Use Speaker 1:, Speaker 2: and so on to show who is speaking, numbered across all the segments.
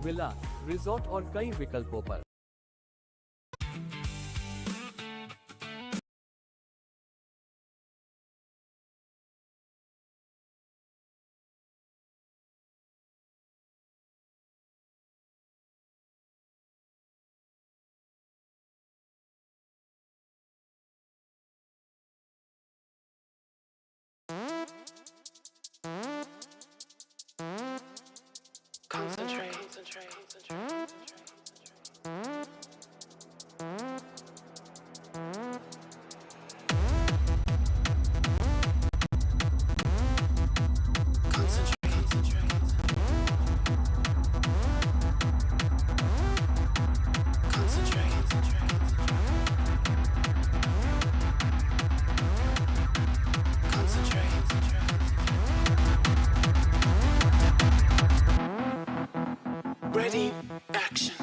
Speaker 1: Villa, resort और कई विकल्पों पर।
Speaker 2: Ready, action.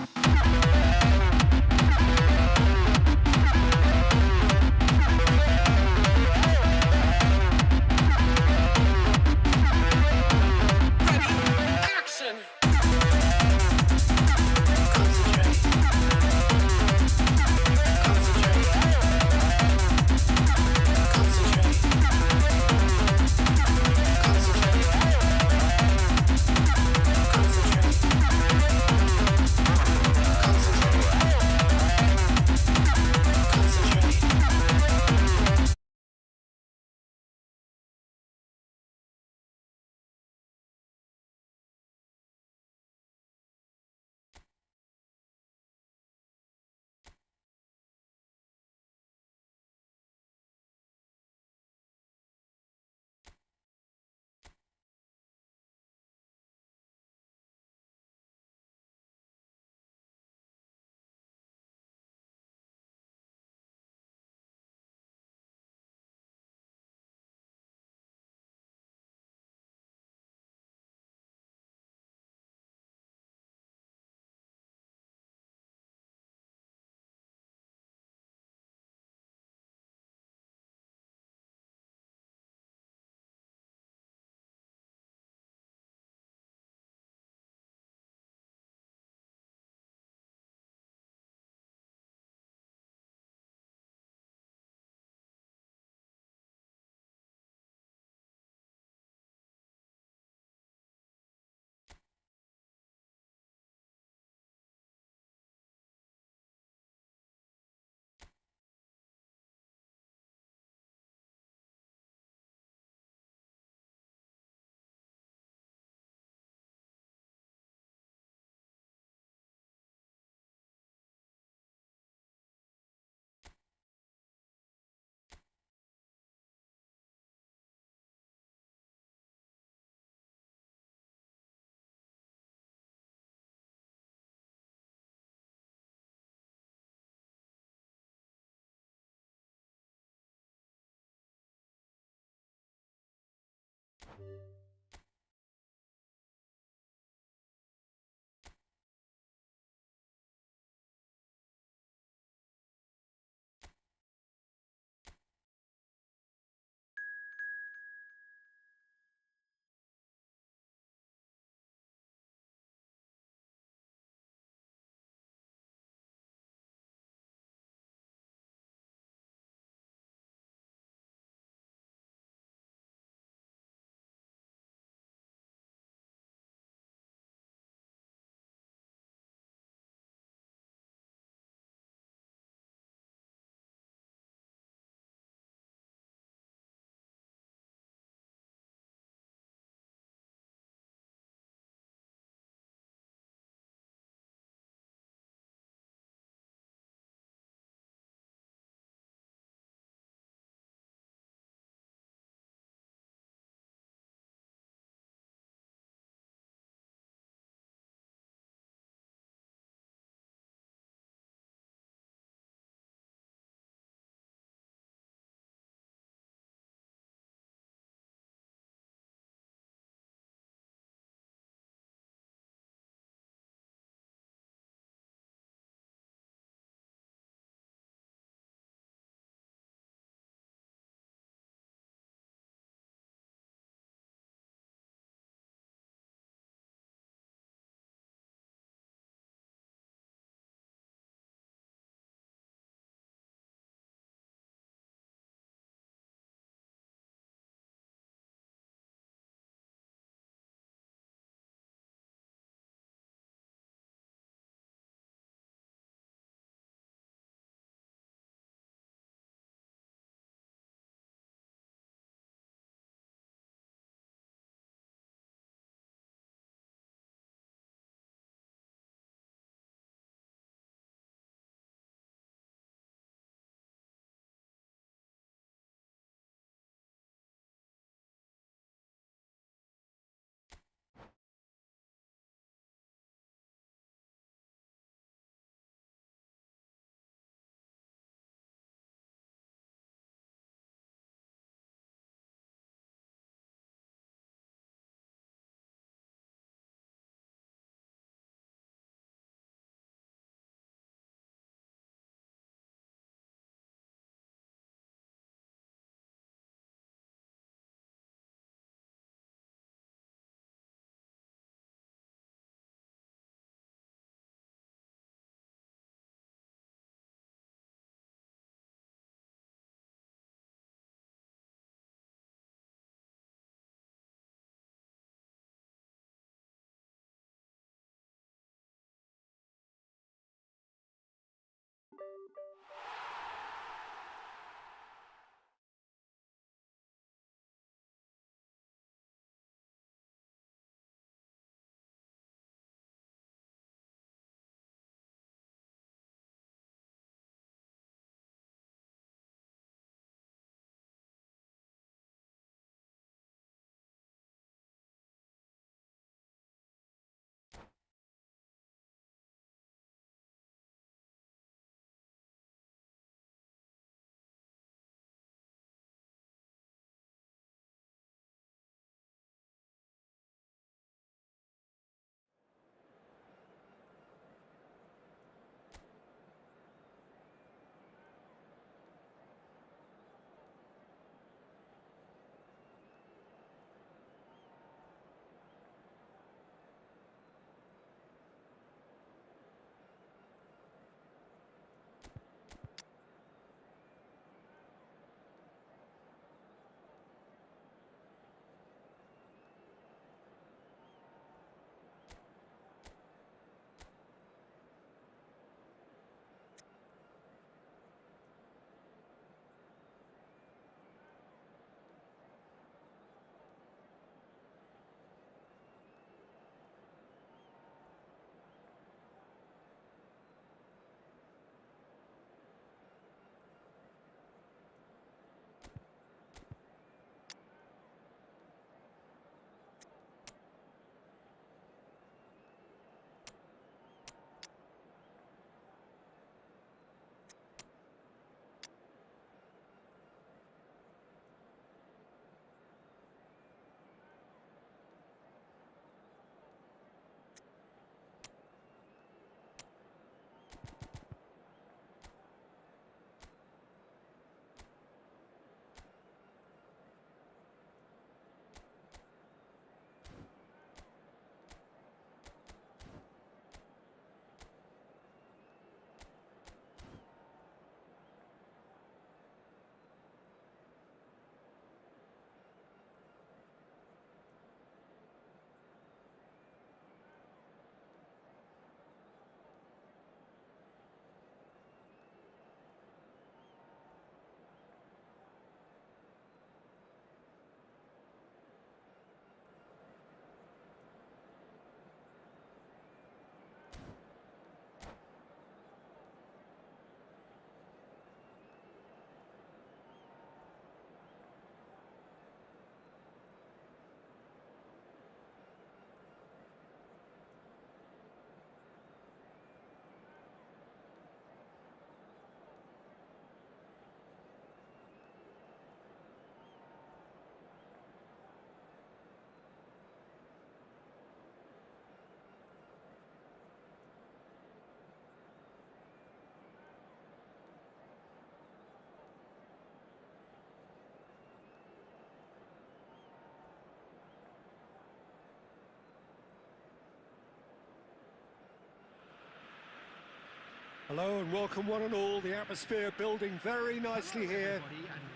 Speaker 2: Hello and welcome one and all. The atmosphere building very nicely here.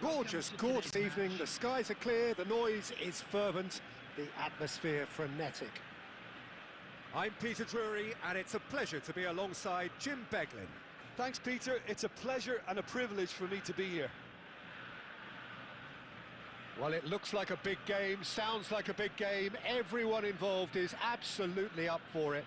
Speaker 2: Gorgeous, gorgeous evening. The skies are clear, the noise is fervent, the atmosphere frenetic. I'm Peter Drury and it's a pleasure to be alongside Jim Beglin.
Speaker 3: Thanks, Peter. It's a pleasure and a privilege for me to be here.
Speaker 2: Well, it looks like a big game, sounds like a big game. Everyone involved is absolutely up for it.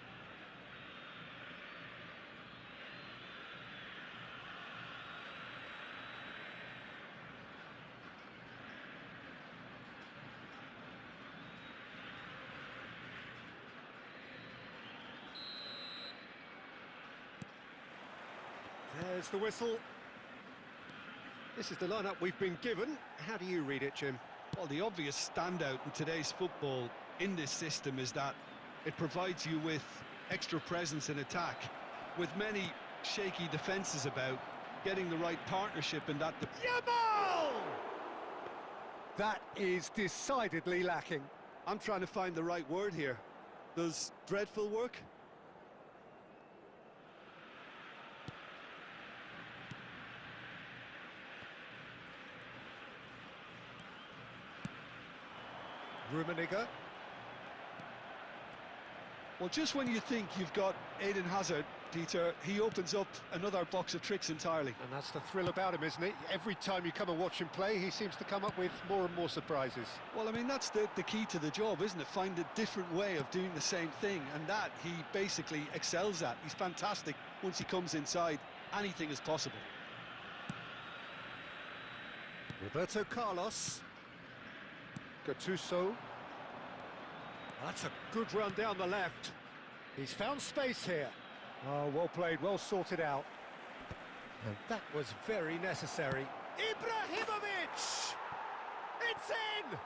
Speaker 2: There's the whistle. This is the lineup we've been given. How do you read it, Jim?
Speaker 3: Well, the obvious standout in today's football in this system is that it provides you with extra presence in attack. With many shaky defences about, getting the right partnership in that...
Speaker 2: Yamal! That is decidedly lacking.
Speaker 3: I'm trying to find the right word here. Does dreadful work?
Speaker 2: Rummenigge.
Speaker 3: Well, just when you think you've got Eden Hazard, Peter, he opens up another box of tricks entirely.
Speaker 2: And that's the thrill about him, isn't it? Every time you come and watch him play, he seems to come up with more and more surprises.
Speaker 3: Well, I mean, that's the key to the job, isn't it? Find a different way of doing the same thing, and that he basically excels at. He's fantastic. Once he comes inside, anything is possible.
Speaker 2: Roberto Carlos. Gattuso. That's a good run down the left. He's found space here. Oh, well played, well sorted out. And that was very necessary. Ibrahimovic! It's in!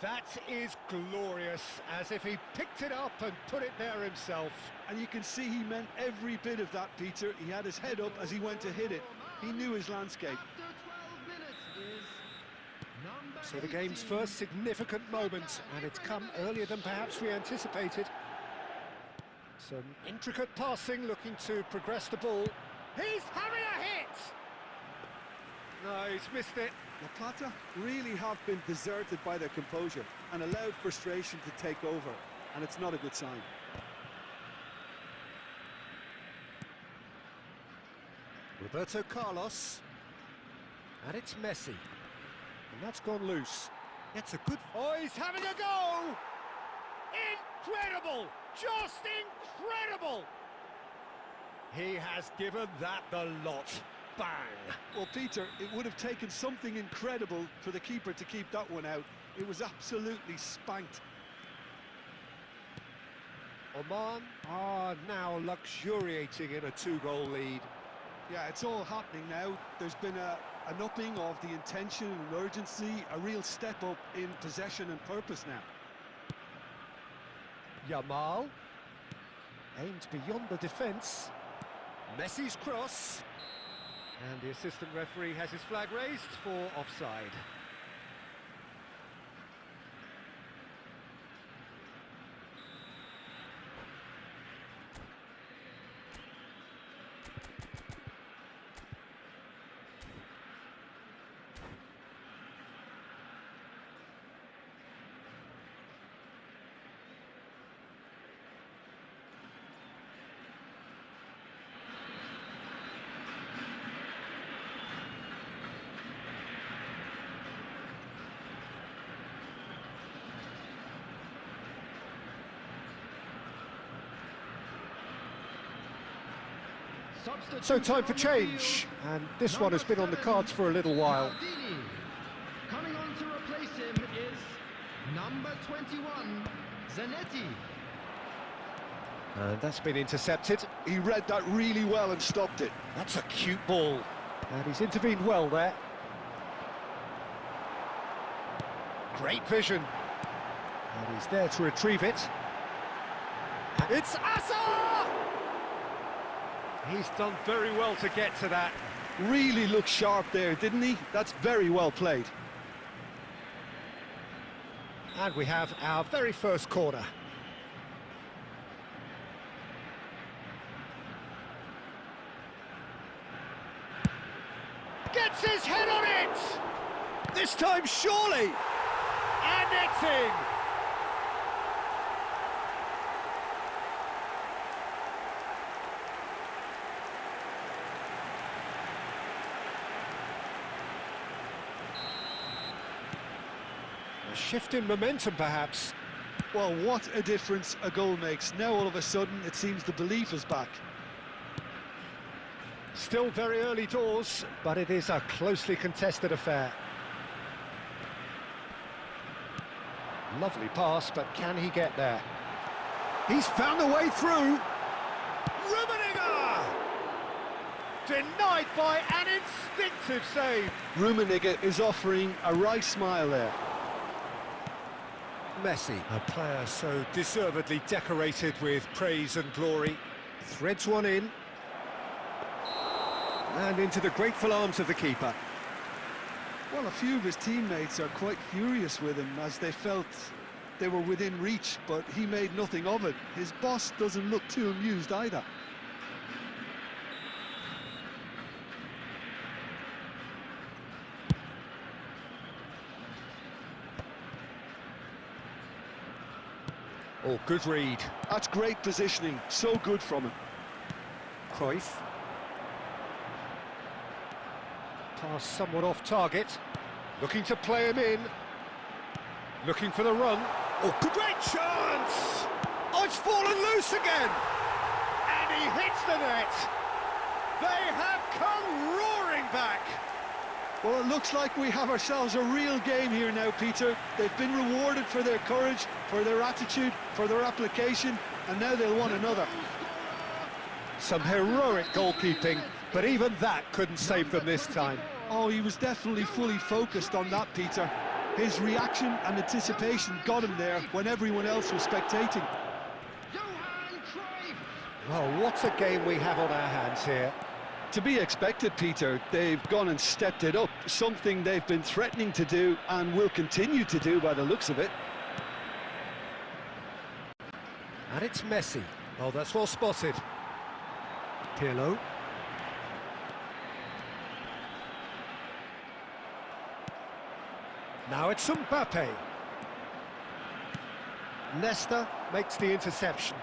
Speaker 2: That is glorious, as if he picked it up and put it there himself.
Speaker 3: And you can see he meant every bit of that, Peter. He had his head up as he went to hit it. He knew his landscape.
Speaker 2: So the game's first significant moment, and it's come earlier than perhaps we anticipated. Some intricate passing, looking to progress the ball. He's having a hit! No, he's missed it.
Speaker 3: La Plata really have been deserted by their composure and allowed frustration to take over, and it's not a good sign.
Speaker 2: Roberto Carlos. And it's Messi. And that's gone loose. That's a good... Oh, he's having a go! Incredible! Just incredible! He has given that the lot. Bang!
Speaker 3: Well, Peter, it would have taken something incredible for the keeper to keep that one out. It was absolutely spanked.
Speaker 2: Oman are now luxuriating in a 2-goal lead.
Speaker 3: Yeah, it's all happening now. There's been an upping of the intention and urgency, a real step up in possession and purpose now.
Speaker 2: Yamal aimed beyond the defence. Messi's cross. And the assistant referee has his flag raised for offside. So time for change, and this one has been on the cards for a little while.
Speaker 4: Coming on to replace him is number 21, Zanetti.
Speaker 2: And that's been intercepted.
Speaker 3: He read that really well and stopped it.
Speaker 2: That's a cute ball. And he's intervened well there. Great vision. And he's there to retrieve it. And it's Asa! He's done very well to get to that.
Speaker 3: Really looked sharp there, didn't he? That's very well played.
Speaker 2: And we have our very first corner. Puts his head on it! This time, surely! And it's in! A shift in momentum, perhaps.
Speaker 3: Well, what a difference a goal makes. Now all of a sudden it seems the belief is back.
Speaker 2: Still very early doors, but it is a closely contested affair. Lovely pass, but can he get there? He's found a way through. Rummenigge! Denied by an instinctive save.
Speaker 3: Rummenigge is offering a right smile there.
Speaker 2: Messi, a player so deservedly decorated with praise and glory, threads one in. And into the grateful arms of the keeper.
Speaker 3: Well, a few of his teammates are quite furious with him as they felt they were within reach, but he made nothing of it. His boss doesn't look too amused either.
Speaker 2: Oh, good read.
Speaker 3: That's great positioning, so good from him.
Speaker 2: Cruyff. Pass somewhat off target. Looking to play him in. Looking for the run. Oh, great chance! Oh, it's fallen loose again! And he hits the net! They have come roaring back!
Speaker 3: Well, it looks like we have ourselves a real game here now, Peter. They've been rewarded for their courage, for their attitude, for their application, and now they'll want another.
Speaker 2: Some heroic goalkeeping, but even that couldn't save them this time.
Speaker 3: Oh, he was definitely fully focused on that, Peter. His reaction and anticipation got him there when everyone else was spectating.
Speaker 2: Well, what a game we have on our hands here.
Speaker 3: To be expected, Peter. They've gone and stepped it up, something they've been threatening to do and will continue to do by the looks of it.
Speaker 2: And it's Messi. Oh, that's well spotted. Pirlo. Now it's Mbappe. Nesta makes the interception.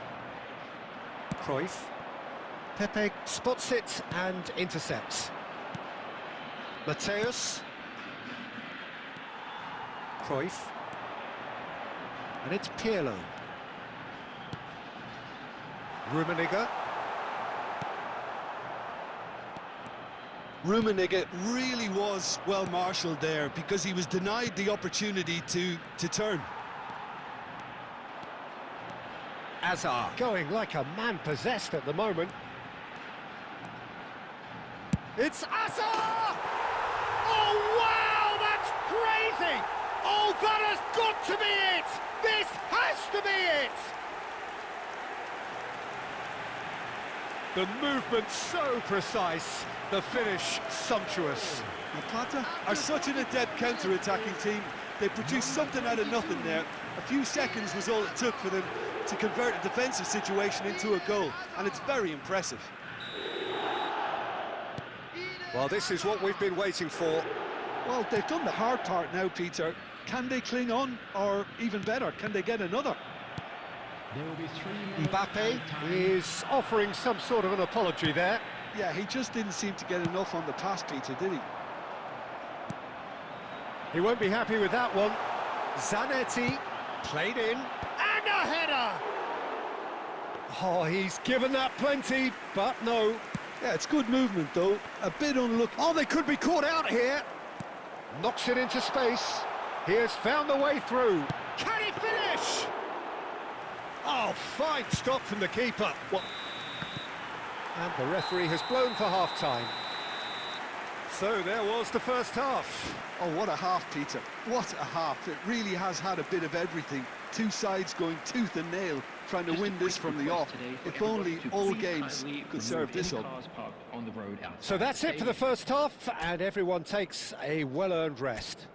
Speaker 2: Cruyff. Pepe spots it and intercepts. Mateus. Cruyff. And it's Pirlo. Rummenigge.
Speaker 3: Rummenigge really was well marshalled there because he was denied the opportunity to turn.
Speaker 2: Hazard going like a man possessed at the moment. It's Hazard! Oh, wow, that's crazy! Oh, that has got to be it! This has to be it! The movement so precise, the finish sumptuous.
Speaker 3: The Plata are such an adept counter-attacking team. They produced something out of nothing there. A few seconds was all it took for them to convert a defensive situation into a goal, and it's very impressive.
Speaker 2: Well, this is what we've been waiting for.
Speaker 3: Well, they've done the hard part now, Peter. Can they cling on, or even better, can they get another?
Speaker 4: There will be 3 minutes.
Speaker 2: Mbappe is offering some sort of an apology there.
Speaker 3: Yeah, he just didn't seem to get enough on the pass, Peter, did he?
Speaker 2: He won't be happy with that one. Zanetti played in, and a header! Oh, he's given that plenty, but no.
Speaker 3: Yeah, it's good movement, though. A bit unlucky.
Speaker 2: Oh, they could be caught out here. Knocks it into space. He has found the way through. Can he finish? Oh, fine stop from the keeper. What? And the referee has blown for half-time. So there was the first half.
Speaker 3: Oh, what a half, Peter. What a half. It really has had a bit of everything. Two sides going tooth and nail, trying to win this from the off. If only all games could serve this up.
Speaker 2: So that's it for the first half, and everyone takes a well-earned rest.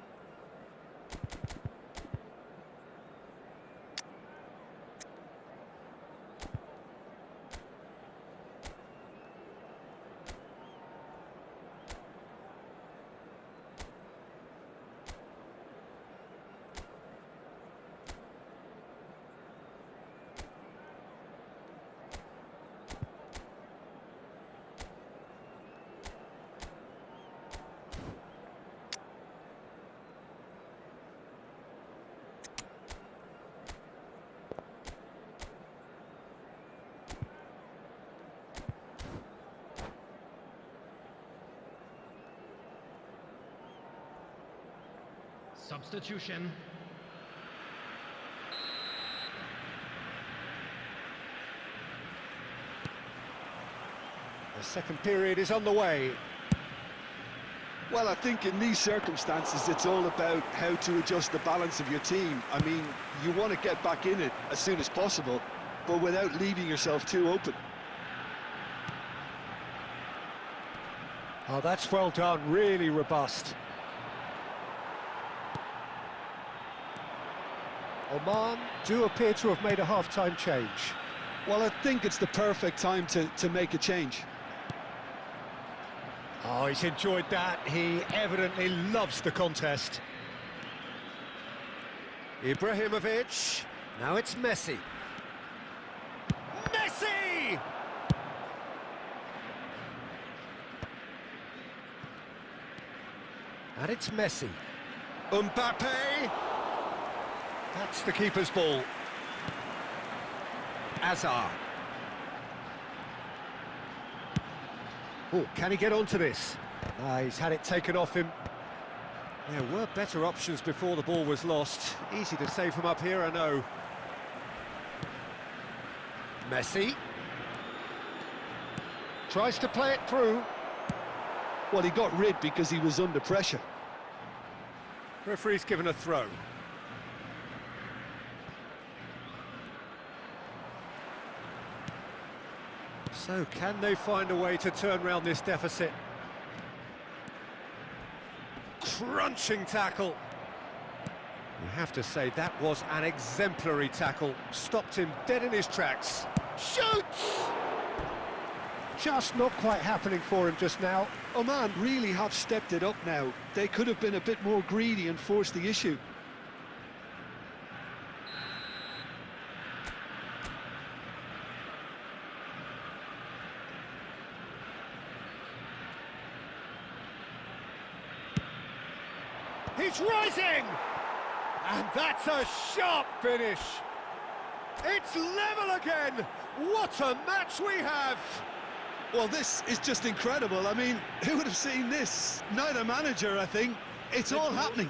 Speaker 4: Substitution.
Speaker 2: The second period is on the way.
Speaker 3: Well, I think in these circumstances, it's all about how to adjust the balance of your team. I mean, you want to get back in it as soon as possible, but without leaving yourself too open.
Speaker 2: Oh, that's well done, really robust. Oman do appear to have made a half-time change.
Speaker 3: Well, I think it's the perfect time to make a change.
Speaker 2: Oh, he's enjoyed that. He evidently loves the contest. Ibrahimovic. Now it's Messi. Messi! And it's Messi. Mbappe. That's the keeper's ball. Azar. Oh, can he get onto this? He's had it taken off him. There were better options before the ball was lost. Easy to save from up here, I know. Messi. Tries to play it through.
Speaker 3: Well, he got rid because he was under pressure.
Speaker 2: Referee's given a throw. So, can they find a way to turn around this deficit? Crunching tackle. You have to say that was an exemplary tackle. Stopped him dead in his tracks. Shoots! Just not quite happening for him just now.
Speaker 3: Oman really have stepped it up now. They could have been a bit more greedy and forced the issue.
Speaker 2: He's rising! And that's a sharp finish. It's level again. What a match we have.
Speaker 3: Well, this is just incredible. I mean, who would have seen this? Neither manager, I think. It's all happening.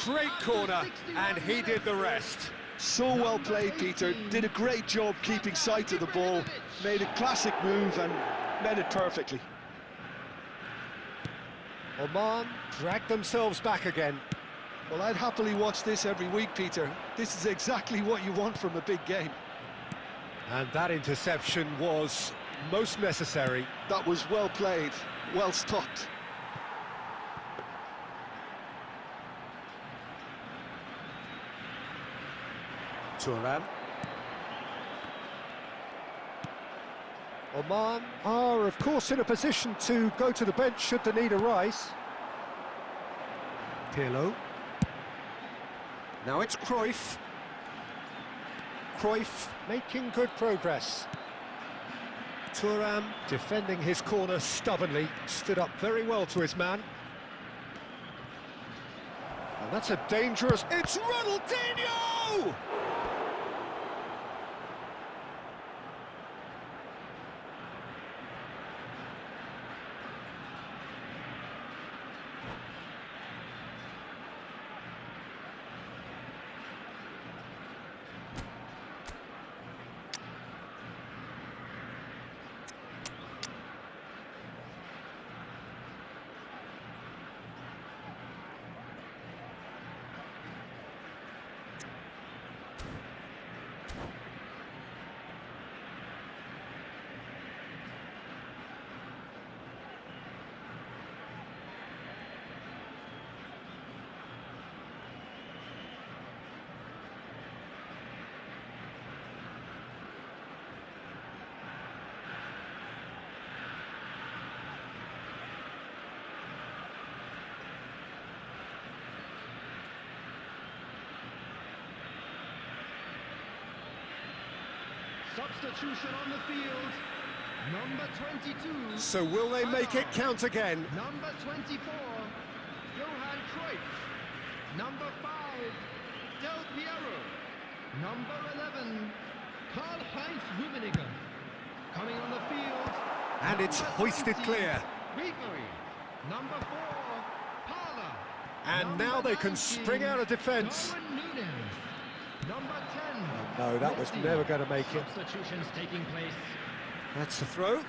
Speaker 2: Great corner, and he did the rest.
Speaker 3: So well played, Peter. Did a great job keeping sight of the ball. Made a classic move and made it perfectly.
Speaker 2: Oman dragged themselves back again.
Speaker 3: Well, I'd happily watch this every week, Peter. This is exactly what you want from a big game.
Speaker 2: And that interception was most necessary.
Speaker 3: That was well played, well stopped.
Speaker 2: Thuram. Oman are, of course, in a position to go to the bench should the need arise. Pirlo. Now it's Cruyff. Cruyff making good progress. Thuram defending his corner stubbornly, stood up very well to his man. And that's a dangerous... It's Ronaldinho!
Speaker 4: Substitution on the field. Number 22.
Speaker 2: So will they make it count again?
Speaker 4: Number 24. Johan Cruyff. Number 5. Del Piero. Number 11. Karl-Heinz Rummenigge. Coming on the field.
Speaker 2: And it's
Speaker 4: Number
Speaker 2: hoisted
Speaker 4: 20,
Speaker 2: clear.
Speaker 4: Ribery. Number 4. Parla.
Speaker 2: And now they can spring out of defence.
Speaker 4: Number 10.
Speaker 2: No, that was never going to make it.
Speaker 4: Substitutions taking place.
Speaker 2: That's the throw.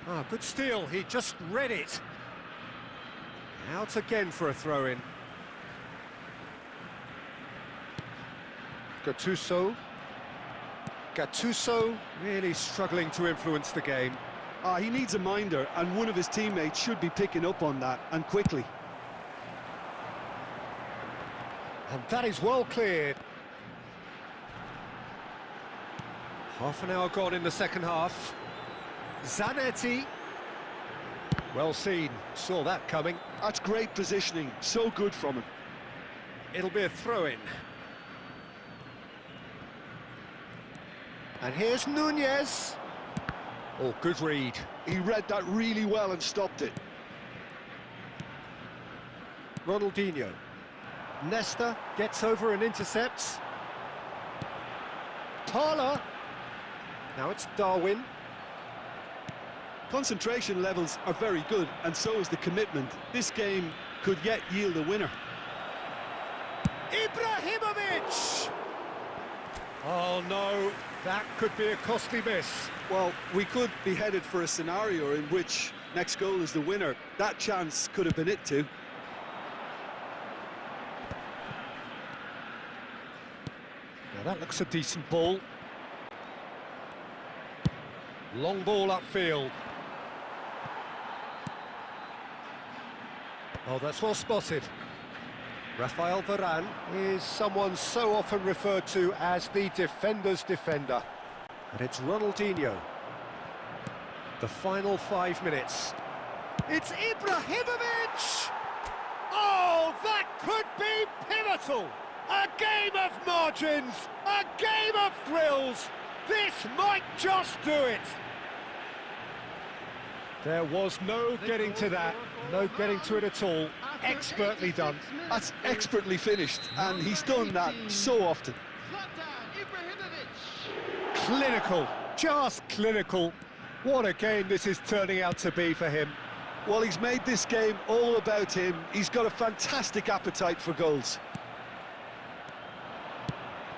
Speaker 2: Ah, good steal. He just read it. Out again for a throw-in. Gattuso. Gattuso really struggling to influence the game.
Speaker 3: He needs a minder, and one of his teammates should be picking up on that, and quickly.
Speaker 2: And that is well cleared. Half an hour gone in the second half. Zanetti. Well seen, saw that coming.
Speaker 3: That's great positioning, so good from him.
Speaker 2: It'll be a throw-in. And here's Nunez. Oh, good read.
Speaker 3: He read that really well and stopped it.
Speaker 2: Ronaldinho. Nesta gets over and intercepts. Parla. Now it's Darwin.
Speaker 3: Concentration levels are very good, and so is the commitment. This game could yet yield a winner.
Speaker 2: Ibrahimovic! Oh no, that could be a costly miss.
Speaker 3: Well, we could be headed for a scenario in which next goal is the winner. That chance could have been it too.
Speaker 2: Now that looks a decent ball. Long ball upfield. Oh, that's well spotted. Rafael Varane is someone so often referred to as the defender's defender. And it's Ronaldinho. The final 5 minutes. It's Ibrahimovic! Oh, that could be pivotal! A game of margins, a game of thrills. This might just do it. There was no getting to that, no getting to it at all. Expertly done.
Speaker 3: That's expertly finished, and he's done that so often.
Speaker 2: Clinical, just clinical. What a game this is turning out to be for him.
Speaker 3: Well, he's made this game all about him. He's got a fantastic appetite for goals.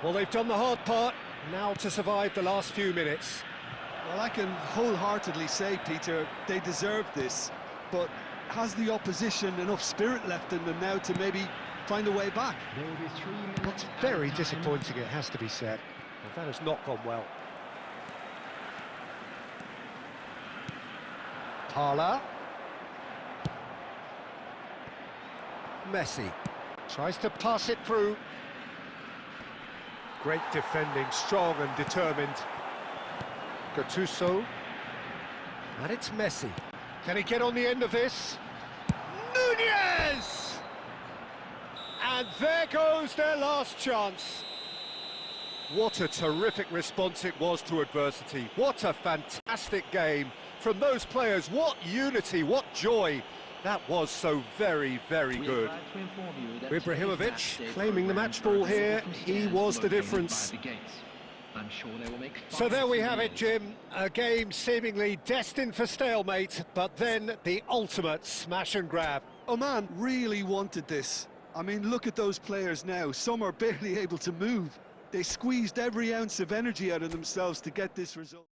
Speaker 2: Well, they've done the hard part, now to survive the last few minutes.
Speaker 3: Well, I can wholeheartedly say, Peter, they deserve this, but has the opposition enough spirit left in them now to maybe find a way back?
Speaker 2: That's very disappointing, it has to be said. Well, that has not gone well. Parla. Messi tries to pass it through. Great defending, strong and determined. Gattuso. And it's Messi. Can he get on the end of this? Nunez! And there goes their last chance. What a terrific response it was to adversity. What a fantastic game from those players. What unity, what joy. That was so very, very good. Ibrahimovic claiming the match ball here. He was the difference. So there we have it, Jim. A game seemingly destined for stalemate, but then the ultimate smash and grab.
Speaker 3: Oman really wanted this. I mean, look at those players now. Some are barely able to move. They squeezed every ounce of energy out of themselves to get this result.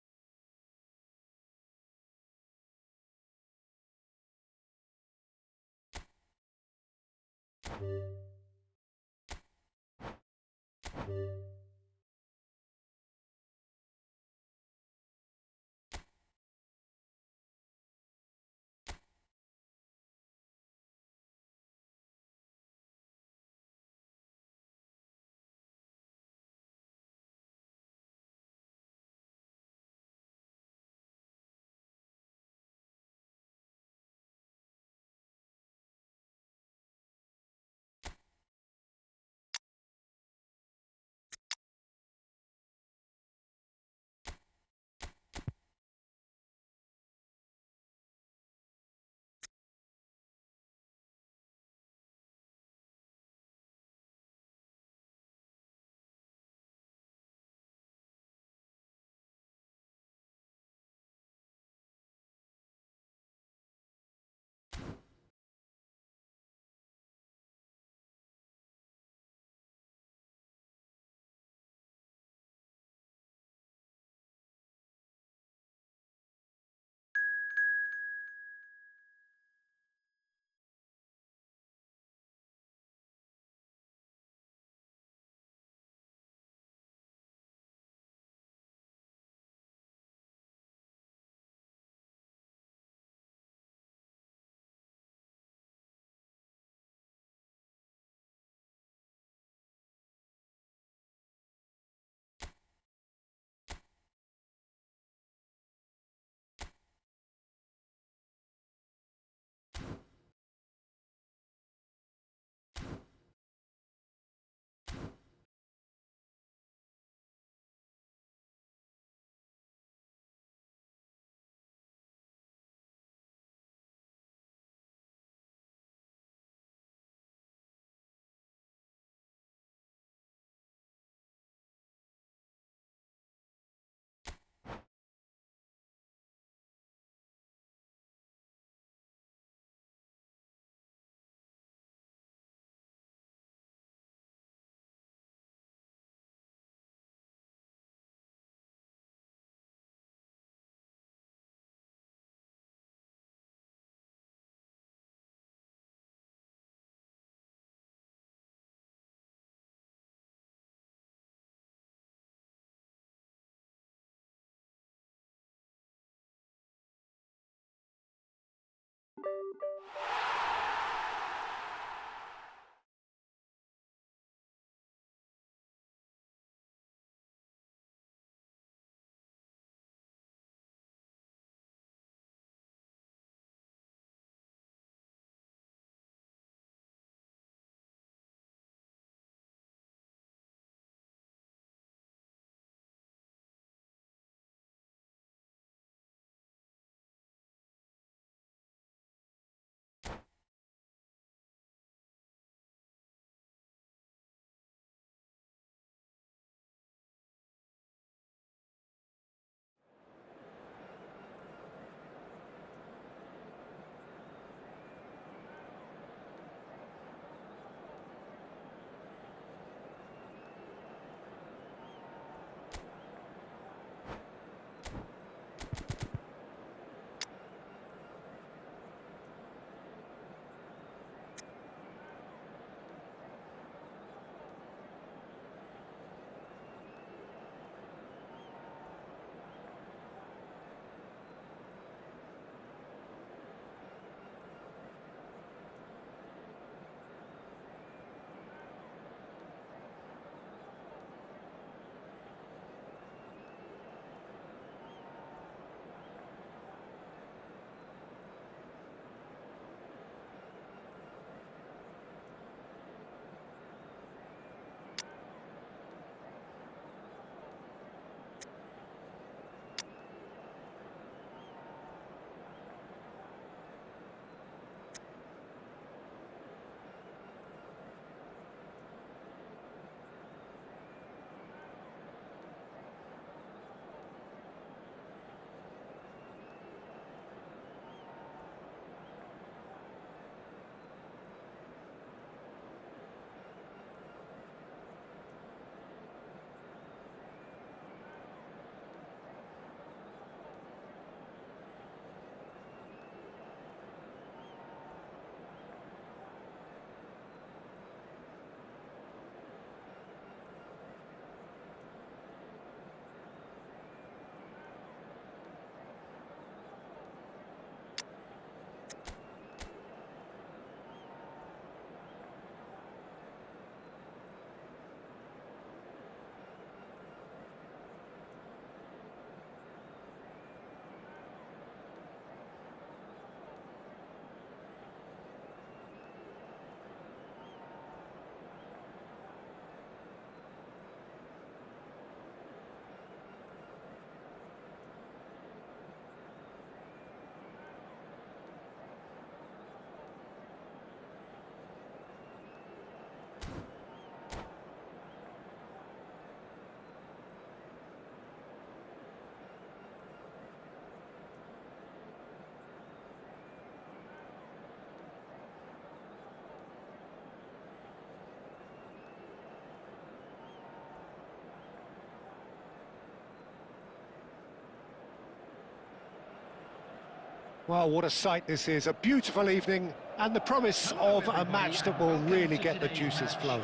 Speaker 2: Well, what a sight this is. A beautiful evening and the promise of a match that will really get the juices flowing.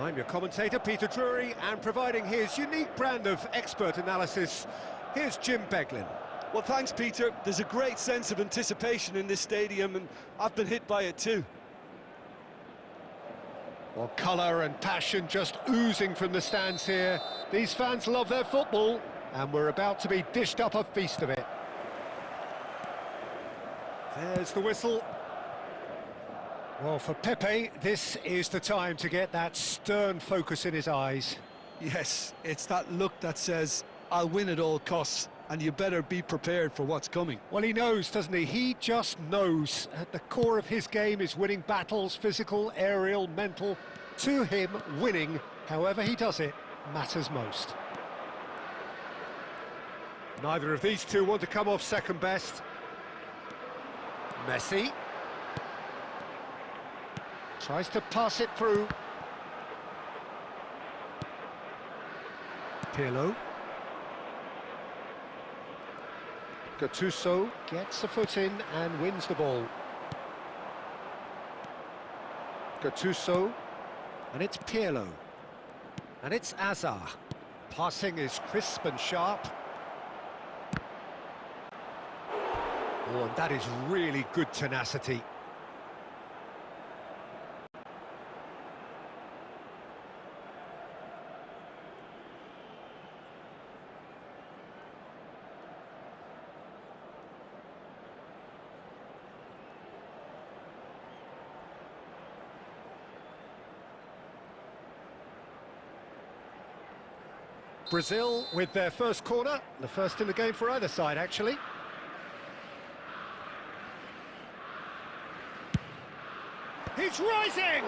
Speaker 2: I'm your commentator, Peter Drury, and providing his unique brand of expert analysis, here's Jim Beglin.
Speaker 3: Well, thanks, Peter. There's a great sense of anticipation in this stadium, and I've been hit by it too.
Speaker 2: Well, colour and passion just oozing from the stands here. These fans love their football, and we're about to be dished up a feast of it. There's the whistle. Well, for Pepe, this is the time to get that stern focus in his eyes.
Speaker 3: Yes, it's that look that says, I'll win at all costs, and you better be prepared for what's coming.
Speaker 2: Well, he knows, doesn't he? He just knows. At the core of his game is winning battles, physical, aerial, mental. To him, winning, however he does it, matters most. Neither of these two want to come off second best. Messi tries to pass it through. Pirlo. Gattuso gets a foot in and wins the ball. Gattuso, and it's Pirlo. And it's Azar. Passing is crisp and sharp. Oh, and that is really good tenacity. Brazil with their first corner, the first in the game for either side, actually. He's rising!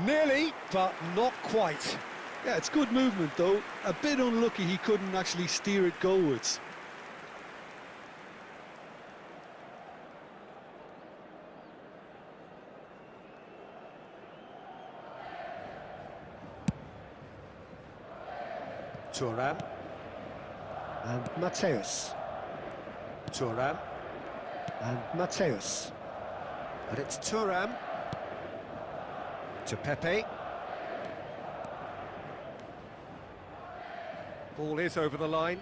Speaker 2: Nearly, but not quite.
Speaker 3: Yeah, it's good movement though. A bit unlucky he couldn't actually steer it goalwards.
Speaker 2: Thuram and Mateus. Thuram and Mateus. But it's Thuram to Pepe. Ball is over the line.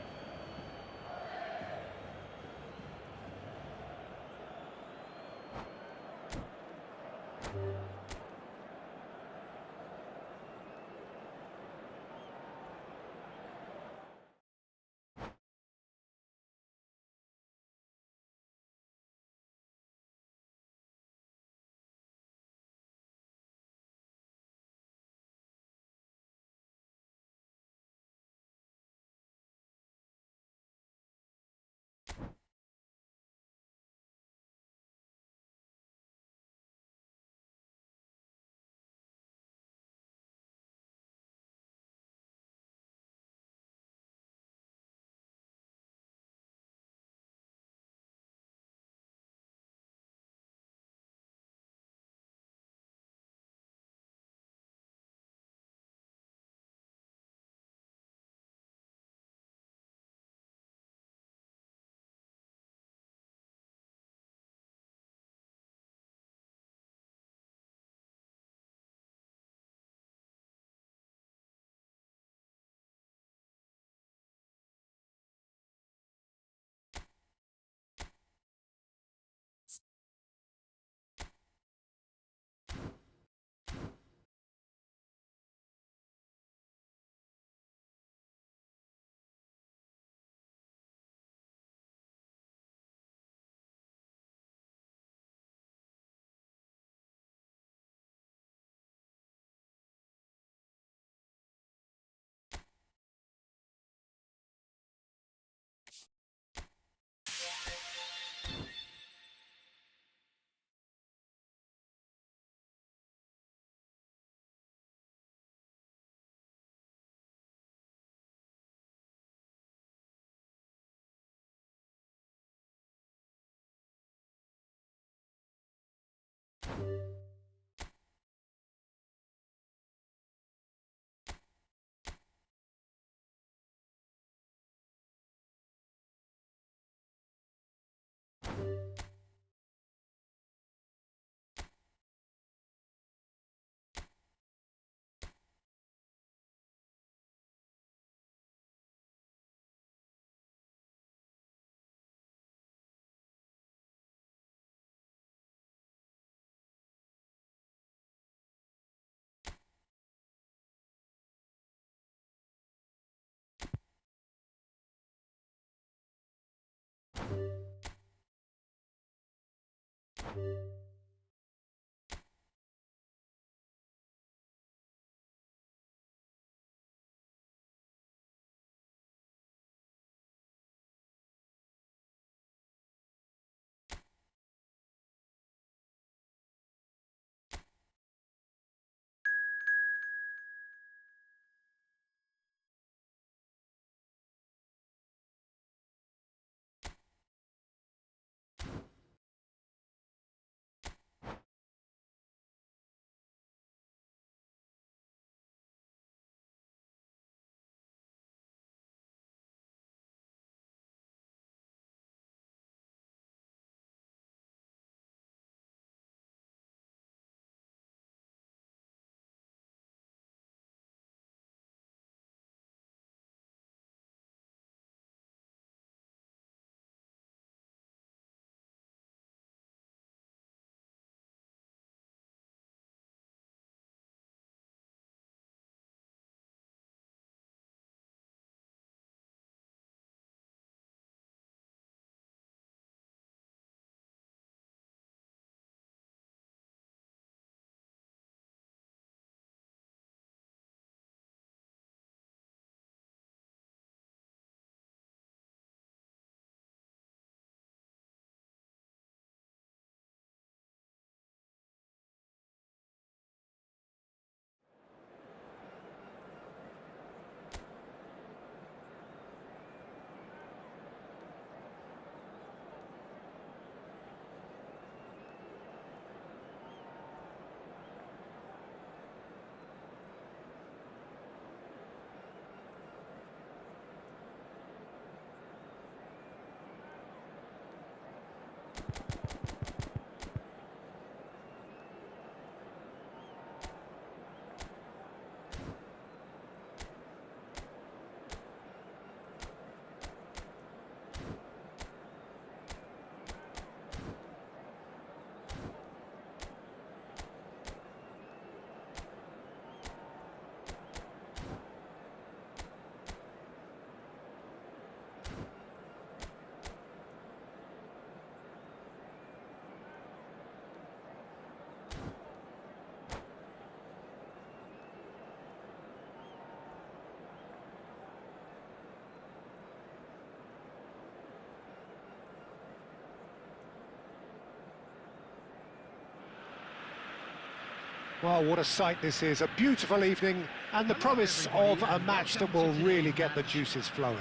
Speaker 2: Well, what a sight this is. A beautiful evening and the promise of a match that will really get the juices flowing.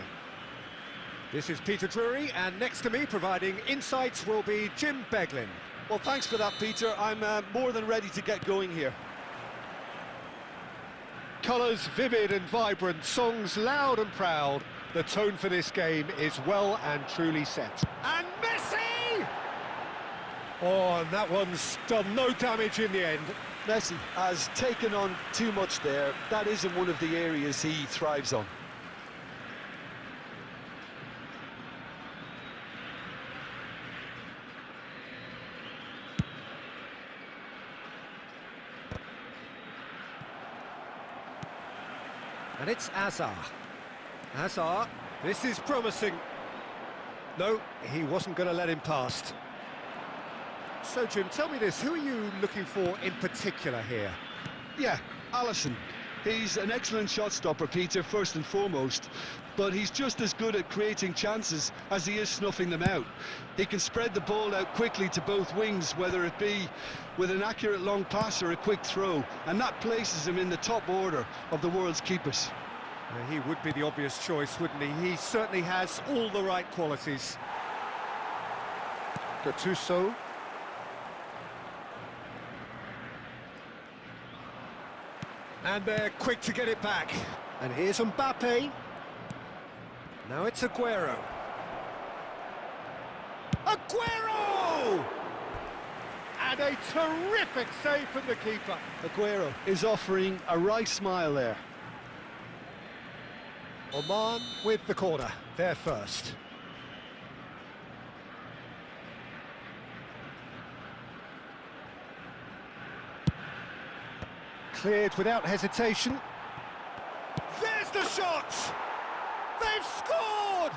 Speaker 2: This is Peter Drury, and next to me providing insights will be Jim Beglin.
Speaker 5: Well, thanks for that, Peter. I'm more than ready to get going here.
Speaker 2: Colours vivid and vibrant, songs loud and proud. The tone for this game is well and truly set. And Messi! Oh, and that one's done no damage in the end.
Speaker 5: Messi has taken on too much there. That isn't one of the areas he thrives on.
Speaker 2: And it's Azar. Azar, this is promising. No, he wasn't going to let him past. So, Jim, tell me this, who are you looking for in particular here?
Speaker 3: Yeah, Alisson. He's an excellent shot stopper, Peter, first and foremost, but he's just as good at creating chances as he is snuffing them out. He can spread the ball out quickly to both wings, whether it be with an accurate long pass or a quick throw, and that places him in the top order of the world's keepers.
Speaker 2: He would be the obvious choice, wouldn't he? He certainly has all the right qualities. Gattuso. And they're quick to get it back. And here's Mbappe. Now it's Aguero. Aguero! And a terrific save from the keeper.
Speaker 3: Aguero is offering a right smile there.
Speaker 2: Oman with the corner, there first. Cleared without hesitation. There's the shot! They've scored!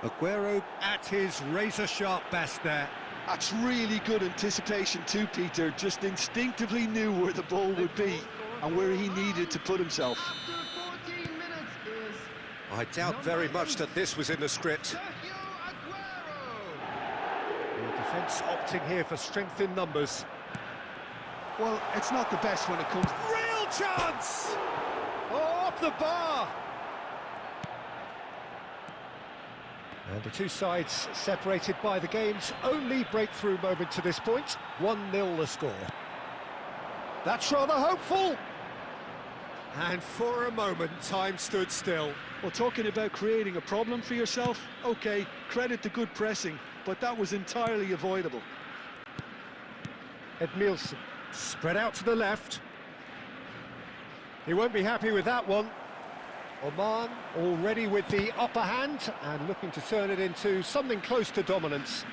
Speaker 2: Aguero at his razor-sharp best there.
Speaker 3: That's really good anticipation too, Peter. Just instinctively knew where the ball would be and where he needed to put himself.
Speaker 2: I doubt very much that this was in the script. The defence opting here for strength in numbers.
Speaker 3: Well, it's not the best when it comes...
Speaker 2: Real chance! Oh, off the bar! And the two sides separated by the game's only breakthrough moment to this point. 1-0 the score. That's rather hopeful! And for a moment, time stood still.
Speaker 3: Well, talking about creating a problem for yourself, OK, credit to good pressing, but that was entirely avoidable.
Speaker 2: Edmilson, spread out to the left. He won't be happy with that one. Oman already with the upper hand and looking to turn it into something close to dominance.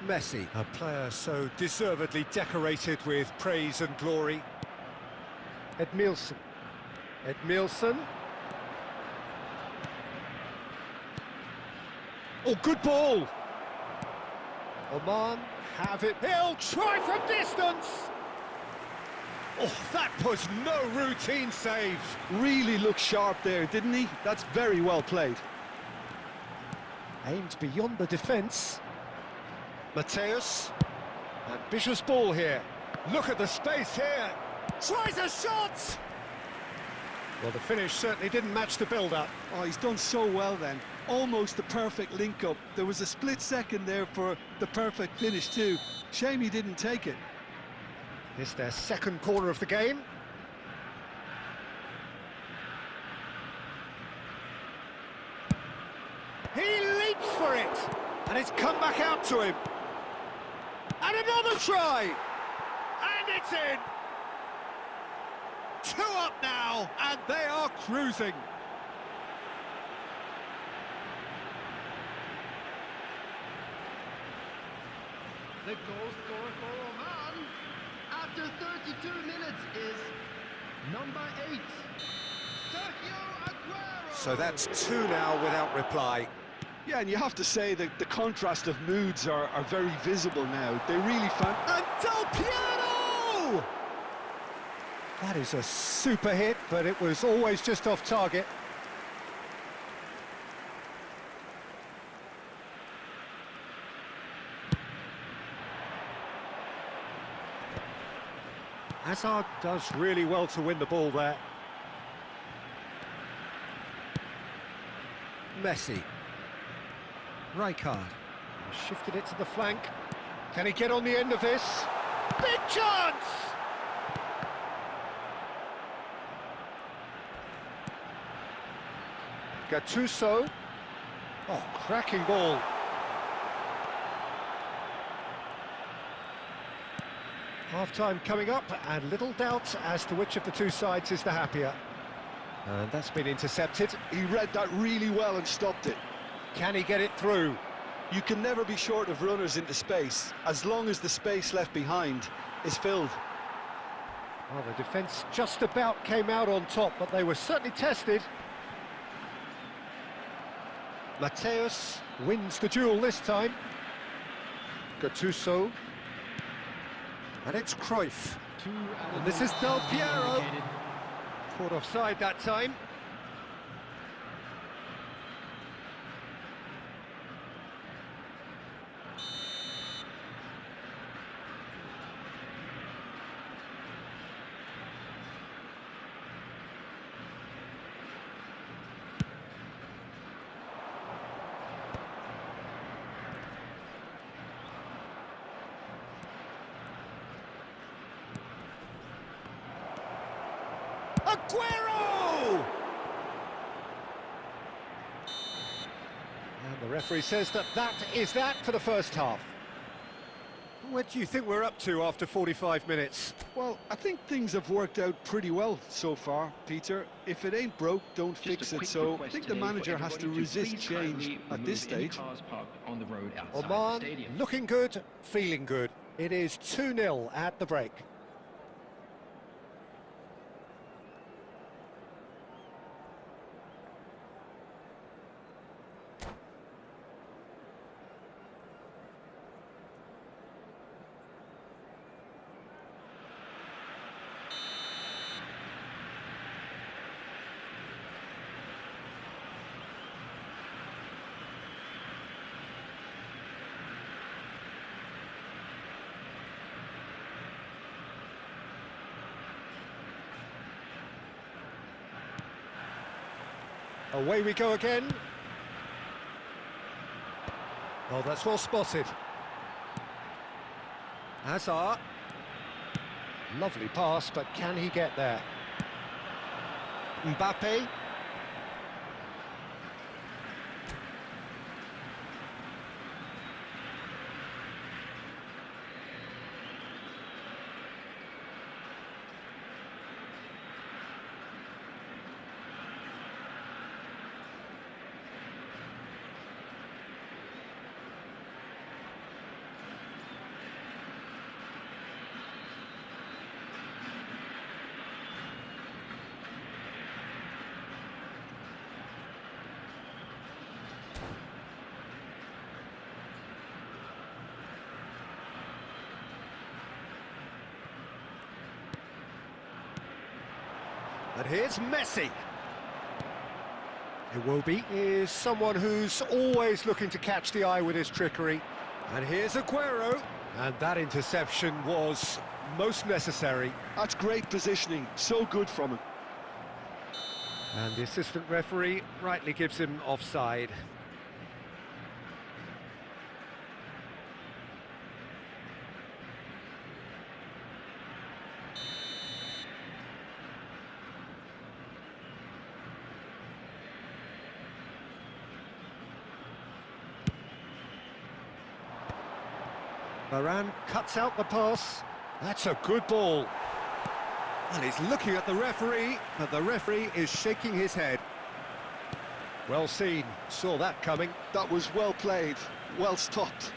Speaker 2: Messi, a player so deservedly decorated with praise and glory. Edmilson. Edmilson. Oh, good ball! Oman have it. He'll try from distance! Oh, that was no routine save.
Speaker 3: Really looked sharp there, didn't he? That's very well played.
Speaker 2: Aimed beyond the defence. Mateus. Ambitious ball here. Look at the space here. Tries a shot! Well, the finish certainly didn't match the build-up.
Speaker 3: Oh, he's done so well then. Almost the perfect link-up. There was a split second there for the perfect finish too. Shame he didn't take it.
Speaker 2: It's their second corner of the game. He leaps for it! And it's come back out to him. And another try! And it's in! 2 up now, and they are cruising.
Speaker 4: The goal scorer for Oman after 32 minutes is number 8, Sergio Aguero.
Speaker 2: So that's 2 now without reply.
Speaker 3: Yeah, and you have to say that the contrast of moods are very visible now. They really found...
Speaker 2: And Del Piano! That is a super hit, but it was always just off target. Hazard does really well to win the ball there. Messi. Rijkaard. Shifted it to the flank. Can he get on the end of this? Big chance! Gattuso. Oh, cracking ball. Half-time coming up, and little doubt as to which of the two sides is the happier. And that's been intercepted.
Speaker 5: He read that really well and stopped it.
Speaker 2: Can he get it through?
Speaker 5: You can never be short of runners into space, as long as the space left behind is filled.
Speaker 2: Well, the defence just about came out on top, but they were certainly tested. Mateus wins the duel this time. Gattuso. And it's Cruyff. And this is Del Piero. Caught offside that time. Aguero! And the referee says that is that for the first half. What do you think we're up to after 45 minutes?
Speaker 3: Well, I think things have worked out pretty well so far, Peter. If it ain't broke, don't fix it. So I think the manager has to resist change at this stage.
Speaker 2: Oman looking good, feeling good. It is 2-0 at the break. Away we go again. Oh, that's well spotted. Hazard. Lovely pass, but can he get there? Mbappe. And here's Messi. Iwobi is someone who's always looking to catch the eye with his trickery. And here's Aguero. And that interception was most necessary.
Speaker 5: That's great positioning, so good from him.
Speaker 2: And the assistant referee rightly gives him offside. Varane cuts out the pass. That's a good ball. And he's looking at the referee, but the referee is shaking his head. Well seen, saw that coming.
Speaker 5: That was well played, well stopped.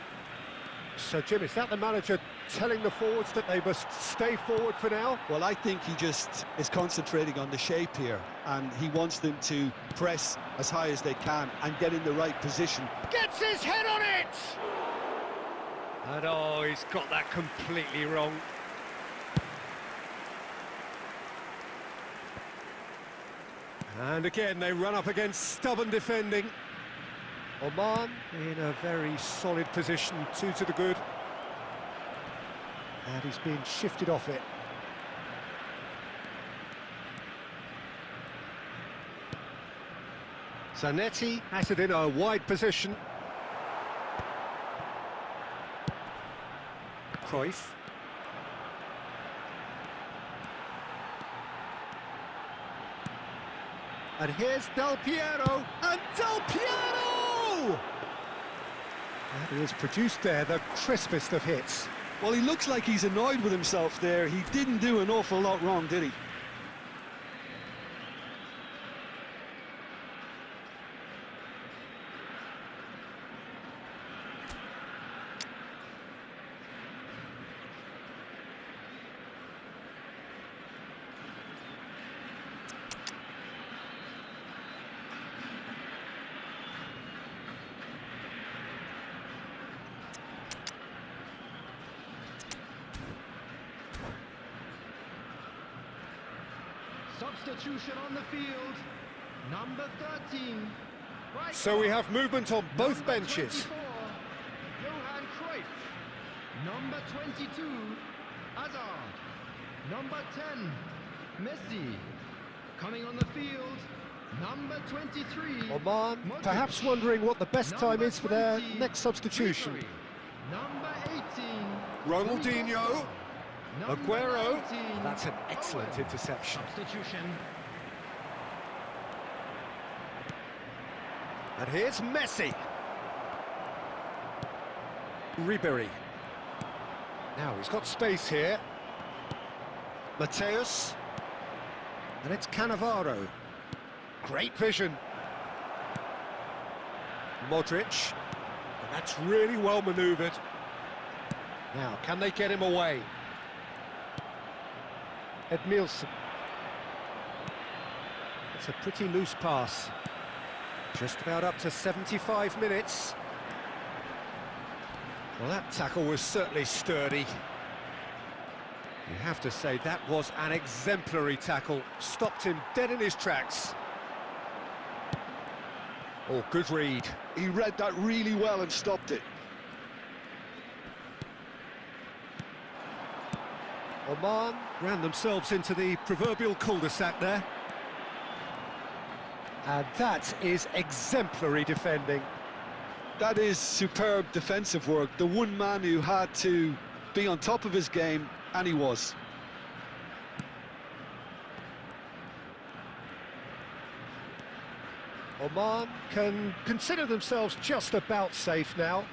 Speaker 2: So, Jim, is that the manager telling the forwards that they must stay forward for now?
Speaker 5: Well, I think he just is concentrating on the shape here, and he wants them to press as high as they can and get in the right position.
Speaker 2: Gets his head on it! And oh, he's got that completely wrong. And again, they run up against stubborn defending. Oman in a very solid position, 2 to the good. And he's being shifted off it. Zanetti has it in a wide position. Cruyff. And here's Del Piero, and Del Piero! That is produced there the crispest of hits.
Speaker 5: Well, he looks like he's annoyed with himself there. He didn't do an awful lot wrong, did he?
Speaker 4: Substitution on the field, number 13. Right
Speaker 2: So we
Speaker 4: back,
Speaker 2: have movement on both
Speaker 4: number
Speaker 2: benches.
Speaker 4: 24, Johan Cruyff. Number 22, Hazard. Number 10, Messi. Coming on the field, number 23,
Speaker 2: Oman
Speaker 4: Modric.
Speaker 2: perhaps wondering what the best time
Speaker 4: Number
Speaker 2: is for their
Speaker 4: 20,
Speaker 2: next substitution.
Speaker 4: Ribery. Number 18,
Speaker 2: Ronaldinho.
Speaker 4: Number
Speaker 2: Aguero.
Speaker 4: 19,
Speaker 2: That's an excellent
Speaker 4: Owen.
Speaker 2: interception.
Speaker 4: Substitution.
Speaker 2: And here's Messi. Ribery. Now he's got space here. Mateus. And it's Cannavaro. Great vision. Modric. And that's really well manoeuvred. Now, can they get him away? Edmilson. It's a pretty loose pass. Just about up to 75 minutes. Well, that tackle was certainly sturdy. You have to say that was an exemplary tackle. Stopped him dead in his tracks. Oh, good read.
Speaker 5: He read that really well and stopped it.
Speaker 2: Oman ran themselves into the proverbial cul-de-sac there. And that is exemplary defending.
Speaker 5: That is superb defensive work. The one man who had to be on top of his game, and he was.
Speaker 2: Oman can consider themselves just about safe now.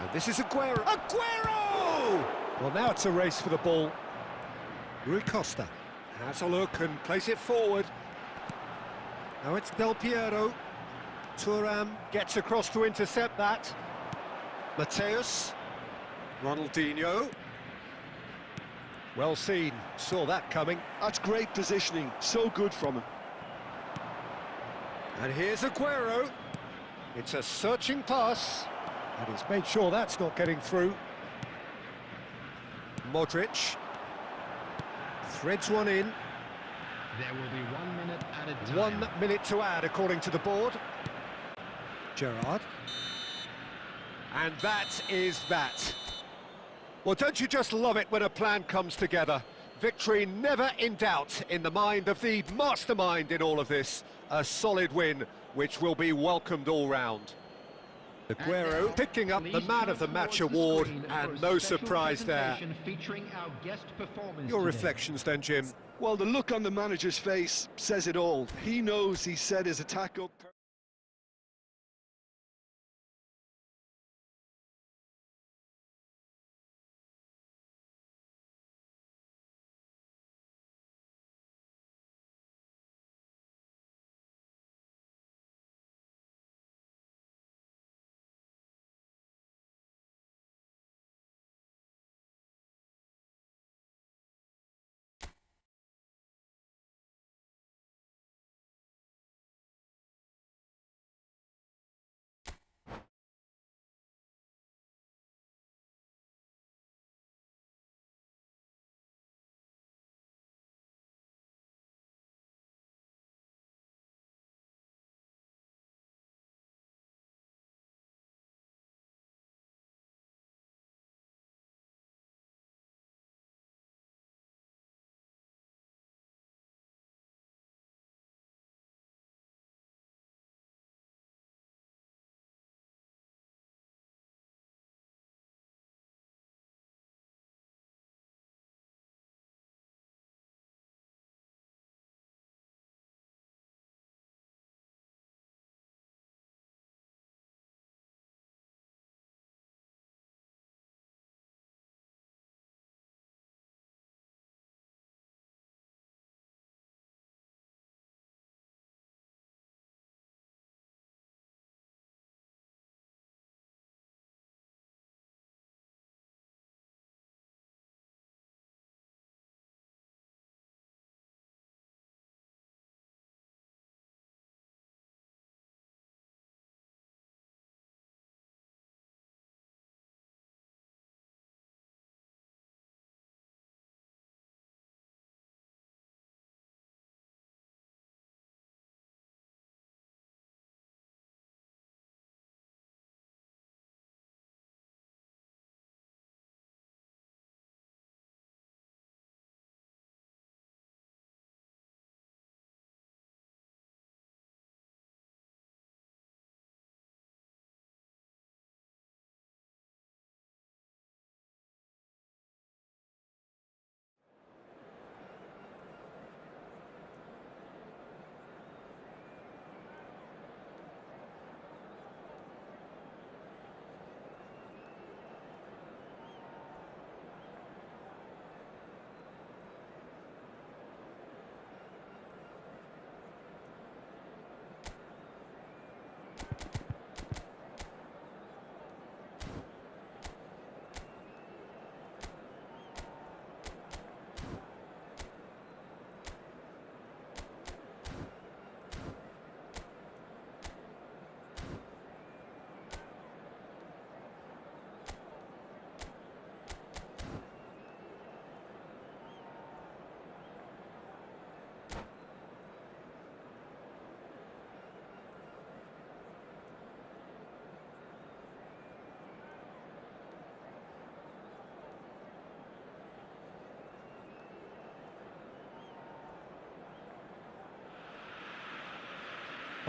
Speaker 2: And this is Aguero. Aguero! Well, now it's a race for the ball. Rui Costa has a look and plays it forward. Now it's Del Piero. Thuram gets across to intercept that. Mateus. Ronaldinho. Well seen, saw that coming.
Speaker 5: That's great positioning, so good from him.
Speaker 2: And here's Aguero. It's a searching pass. And he's made sure that's not getting through. Modric. Threads one in.
Speaker 4: There will be 1 minute added time.
Speaker 2: 1 minute to add, according to the board. Gerrard. And that is that. Well, don't you just love it when a plan comes together? Victory never in doubt in the mind of the mastermind in all of this. A solid win, which will be welcomed all round. Aguero picking up the Man of the Match award, and no surprise there.
Speaker 4: Featuring our guest performance
Speaker 2: Your
Speaker 4: today.
Speaker 2: reflections then, Jim?
Speaker 5: Well, the look on the manager's face says it all. He knows he set his attack up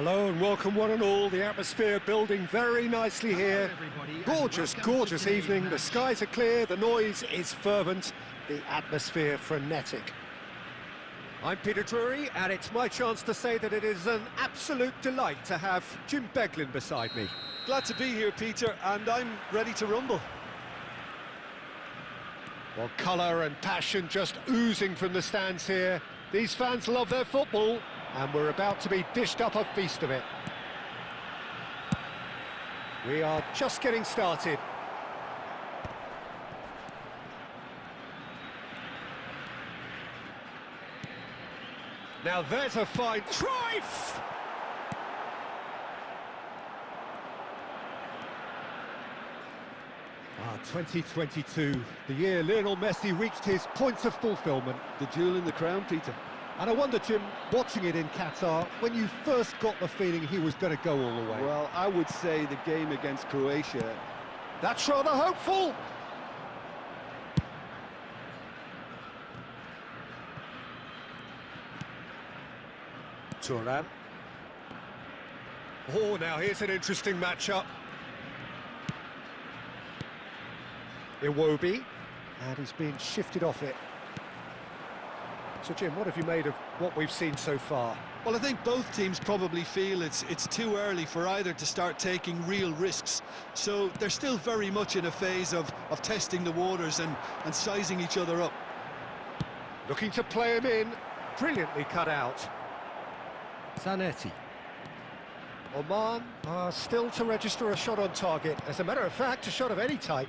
Speaker 2: Hello and welcome one and all. The atmosphere building very nicely here. Gorgeous, gorgeous evening. The skies are clear, the noise is fervent, the atmosphere frenetic. I'm Peter Drury, and it's my chance to say that it is an absolute delight to have Jim Beglin beside me.
Speaker 5: Glad to be here, Peter, and I'm ready to rumble.
Speaker 2: Well, colour and passion just oozing from the stands here. These fans love their football, and we're about to be dished up a feast of it. We are just getting started. Now there's a fine... Cruyff! 2022, the year Lionel Messi reached his points of fulfilment.
Speaker 5: The jewel in the crown, Peter.
Speaker 2: And I wonder, Jim, watching it in Qatar, when you first got the feeling he was going to go all the way.
Speaker 5: Well, I would say the game against Croatia.
Speaker 2: That's rather hopeful. Turan. Oh, now here's an interesting matchup. Iwobi, and he's being shifted off it. So, Jim, what have you made of what we've seen so far?
Speaker 5: Well, I think both teams probably feel it's too early for either to start taking real risks. So they're still very much in a phase of testing the waters and sizing each other up.
Speaker 2: Looking to play him in, brilliantly cut out. Zanetti. Oman are still to register a shot on target. As a matter of fact, a shot of any type.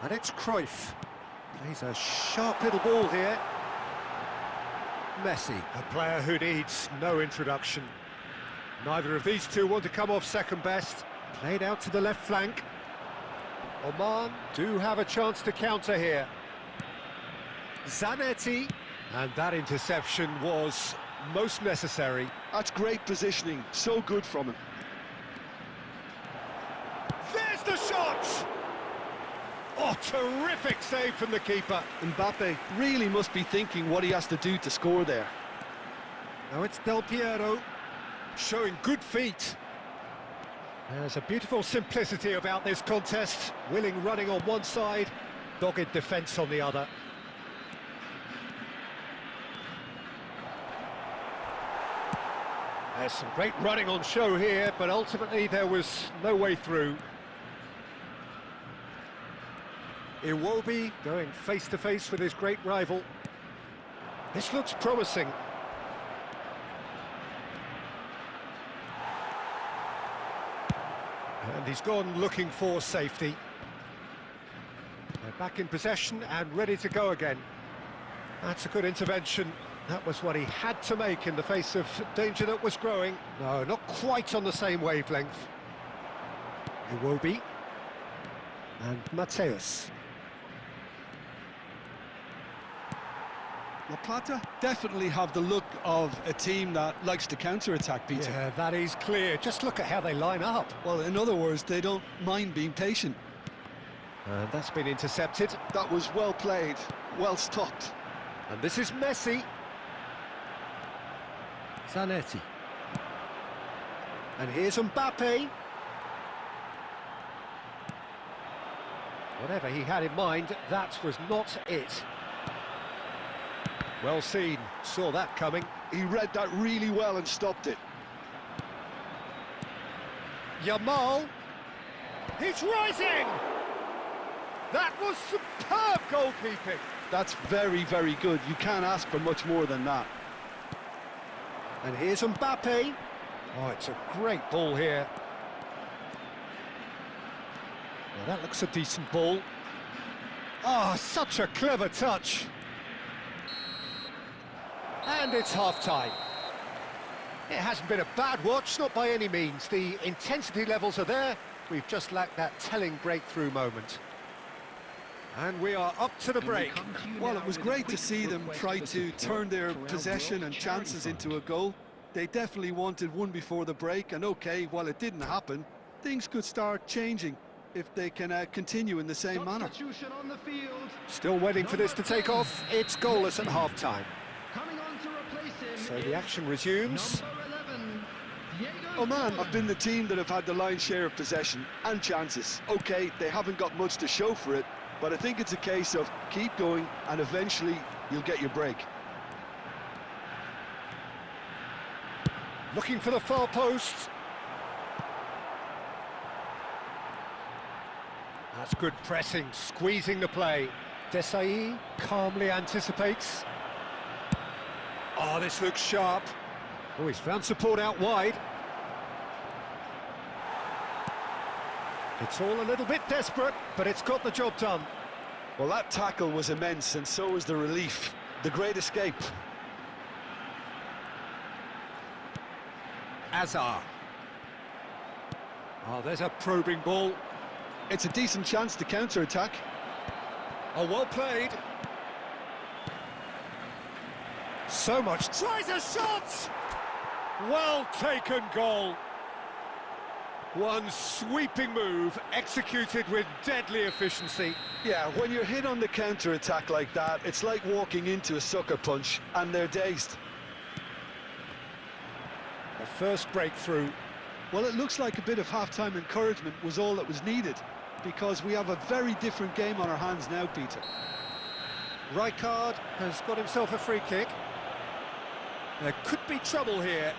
Speaker 2: And it's Cruyff. Plays a sharp little ball here. Messi, a player who needs no introduction. Neither of these two want to come off second best. Played out to the left flank. Oman do have a chance to counter here. Zanetti. And that interception was most necessary.
Speaker 5: That's great positioning, so good from him.
Speaker 2: There's the shot! Oh, terrific save from the keeper.
Speaker 5: Mbappe really must be thinking what he has to do to score there.
Speaker 2: Now it's Del Piero, showing good feet. There's a beautiful simplicity about this contest. Willing running on one side, dogged defence on the other. There's some great running on show here, but ultimately there was no way through. Iwobi going face-to-face with his great rival. This looks promising. And he's gone looking for safety. They're back in possession and ready to go again. That's a good intervention. That was what he had to make in the face of danger that was growing. No, not quite on the same wavelength. Iwobi. And Mateus.
Speaker 5: La Plata definitely have the look of a team that likes to counter-attack, Peter.
Speaker 2: Yeah, that is clear. Just look at how they line up.
Speaker 5: Well, in other words, they don't mind being patient.
Speaker 2: And that's been intercepted.
Speaker 5: That was well played, well stopped.
Speaker 2: And this is Messi. Zanetti. And here's Mbappe. Whatever he had in mind, that was not it. Well seen, saw that coming.
Speaker 5: He read that really well and stopped it.
Speaker 2: Yamal, he's rising! That was superb goalkeeping.
Speaker 5: That's very, very good. You can't ask for much more than that.
Speaker 2: And here's Mbappe. Oh, it's a great ball here. Well, that looks a decent ball. Oh, such a clever touch. And it's half-time. It hasn't been a bad watch, not by any means. The intensity levels are there. We've just lacked that telling breakthrough moment. And we are up to the break.
Speaker 5: Well, it was great to see them try to turn their possession and chances into a goal. They definitely wanted one before the break, and okay, while it didn't happen, things could start changing if they can continue in the same manner.
Speaker 2: Still waiting for this to take off. It's goalless at half-time.
Speaker 4: Coming on to replace him
Speaker 2: So the action resumes.
Speaker 4: number 11.
Speaker 2: Oh man,
Speaker 5: I've been the team that have had the lion's share of possession and chances. Okay, they haven't got much to show for it, but I think it's a case of keep going and eventually you'll get your break.
Speaker 2: looking for the far post. That's good pressing, squeezing the play. Desai calmly anticipates. Oh, this looks sharp. Oh, he's found support out wide. It's all a little bit desperate, but it's got the job done.
Speaker 5: Well, that tackle was immense, and so was the relief. The great escape.
Speaker 2: Azar. Oh, there's a probing ball.
Speaker 5: It's a decent chance to counter-attack.
Speaker 2: Oh, well played. So much. Tries a shot! Well taken goal. One sweeping move, executed with deadly efficiency.
Speaker 5: Yeah, when you're hit on the counter-attack like that, it's like walking into a sucker punch, and they're dazed.
Speaker 2: The first breakthrough.
Speaker 5: Well, it looks like a bit of half-time encouragement was all that was needed, because we have a very different game on our hands now, Peter.
Speaker 2: Rijkaard has got himself a free kick. There could be trouble here,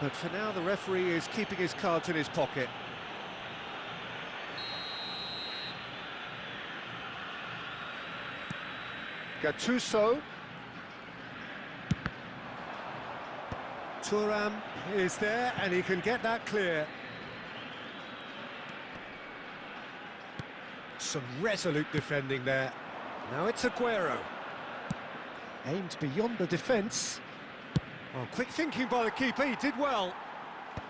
Speaker 2: but for now the referee is keeping his cards in his pocket. Gattuso. Thuram is there and he can get that clear. Some resolute defending there. Now it's Aguero. Aimed beyond the defence. Oh, quick thinking by the keeper, he did well.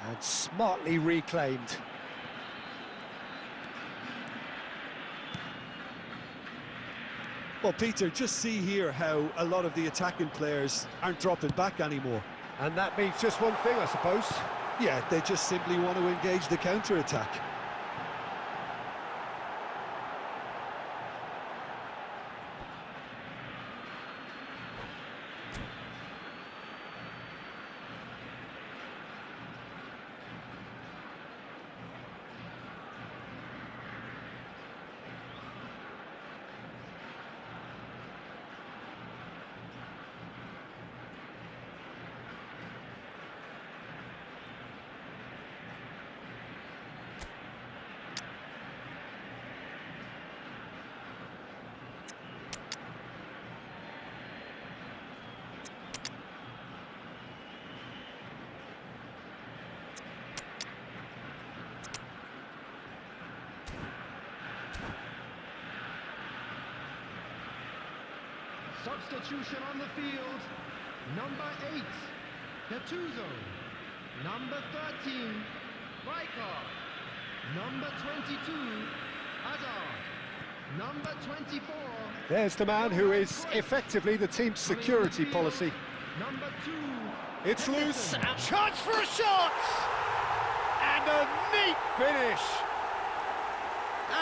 Speaker 2: And smartly reclaimed.
Speaker 5: Well, Peter, just see here how a lot of the attacking players aren't dropping back anymore.
Speaker 2: And that means just one thing, I suppose.
Speaker 5: Yeah, they just simply want to engage the counter-attack.
Speaker 4: Substitution on the field. Number 8, Gattuso. Number 13, Rijkaard. Number 22, Hazard. Number 24.
Speaker 2: There's the man who is effectively the team's security policy.
Speaker 4: Number 2.
Speaker 2: It's loose, and chance for a shot! And a neat finish!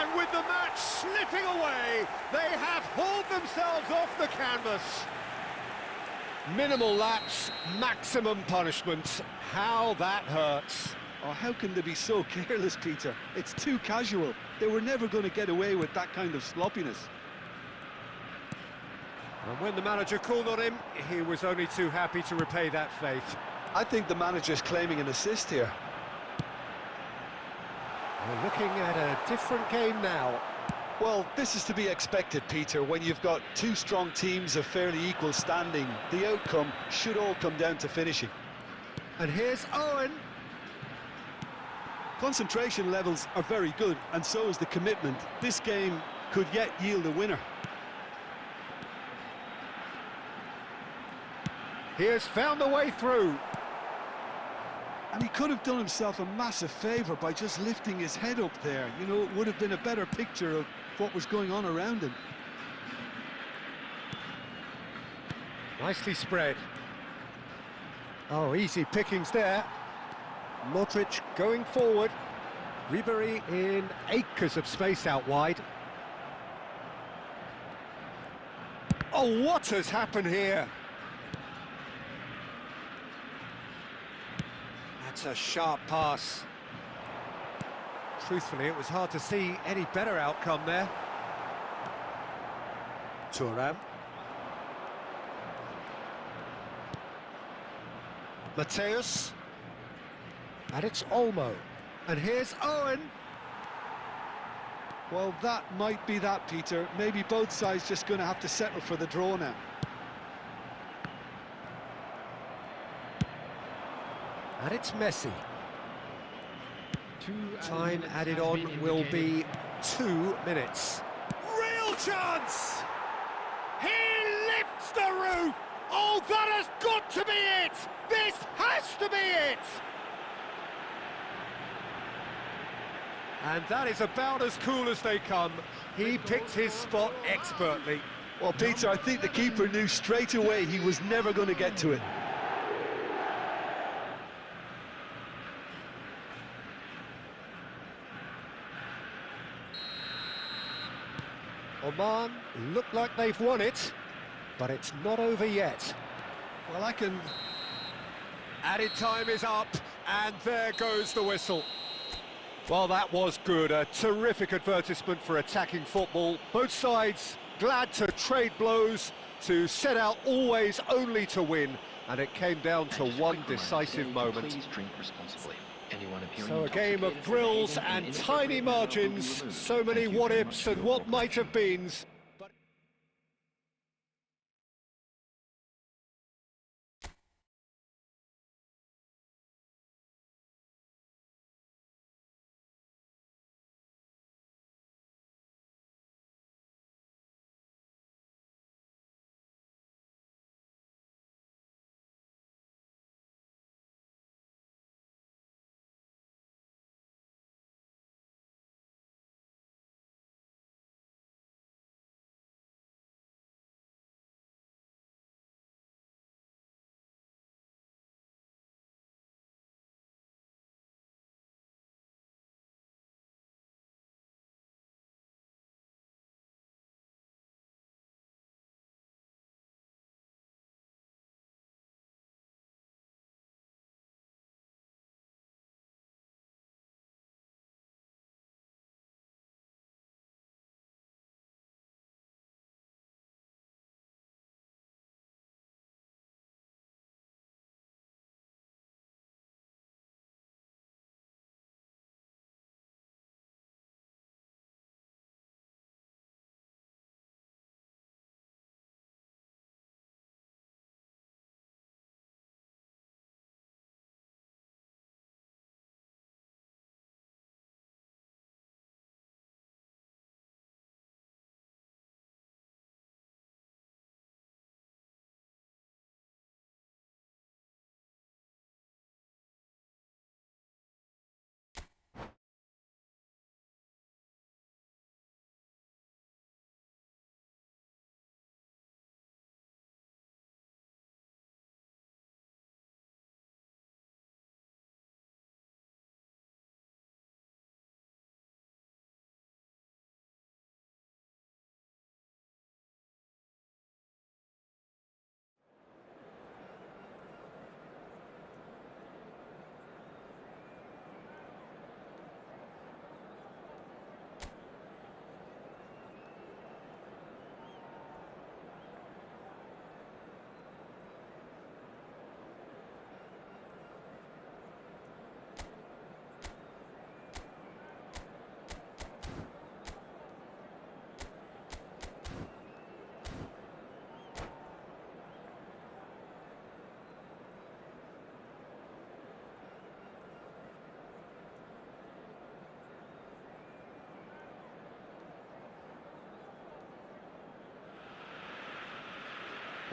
Speaker 2: And with the match slipping away, they have hauled themselves off the canvas. Minimal lapse, maximum punishment. How that hurts.
Speaker 5: Oh, how can they be so careless, Peter? It's too casual. They were never going to get away with that kind of sloppiness.
Speaker 2: And when the manager called on him, he was only too happy to repay that faith.
Speaker 5: I think the manager's claiming an assist here.
Speaker 2: We're looking at a different game now.
Speaker 5: Well, this is to be expected, Peter. When you've got two strong teams of fairly equal standing, the outcome should all come down to finishing.
Speaker 2: And here's Owen.
Speaker 5: Concentration levels are very good, and so is the commitment. This game could yet yield a winner.
Speaker 2: He has found the way through.
Speaker 5: And he could have done himself a massive favour by just lifting his head up there. You know, it would have been a better picture of what was going on around him.
Speaker 2: Nicely spread. Oh, easy pickings there. Modric going forward. Ribery in acres of space out wide. Oh, what has happened here? That's a sharp pass. Truthfully, it was hard to see any better outcome there. Thuram. Mateus. And it's Olmo. And here's Owen.
Speaker 5: Well, that might be that, Peter. Maybe both sides just going to have to settle for the draw now.
Speaker 2: And it's Messi. Time added on will be 2 minutes. Real chance! He lifts the roof! Oh, that has got to be it! This has to be it! And that is about as cool as they come. He picked his spot expertly.
Speaker 5: Well, Peter, I think the keeper knew straight away he was never going to get to it.
Speaker 2: Oman look like they've won it, but it's not over yet.
Speaker 5: Well, I can...
Speaker 2: Added time is up, and there goes the whistle. Well, that was good. A terrific advertisement for attacking football. Both sides glad to trade blows, to set out always only to win, and it came down to one decisive moment.
Speaker 6: Please drink responsibly. Anyone appearing
Speaker 2: So a game of
Speaker 6: intoxicated
Speaker 2: thrills
Speaker 6: may
Speaker 2: and
Speaker 6: be
Speaker 2: tiny
Speaker 6: inappropriate
Speaker 2: margins,
Speaker 6: will be removed.
Speaker 2: so many
Speaker 6: Thank you very much
Speaker 2: what-ifs
Speaker 6: for
Speaker 2: and
Speaker 6: your
Speaker 2: what might have beens.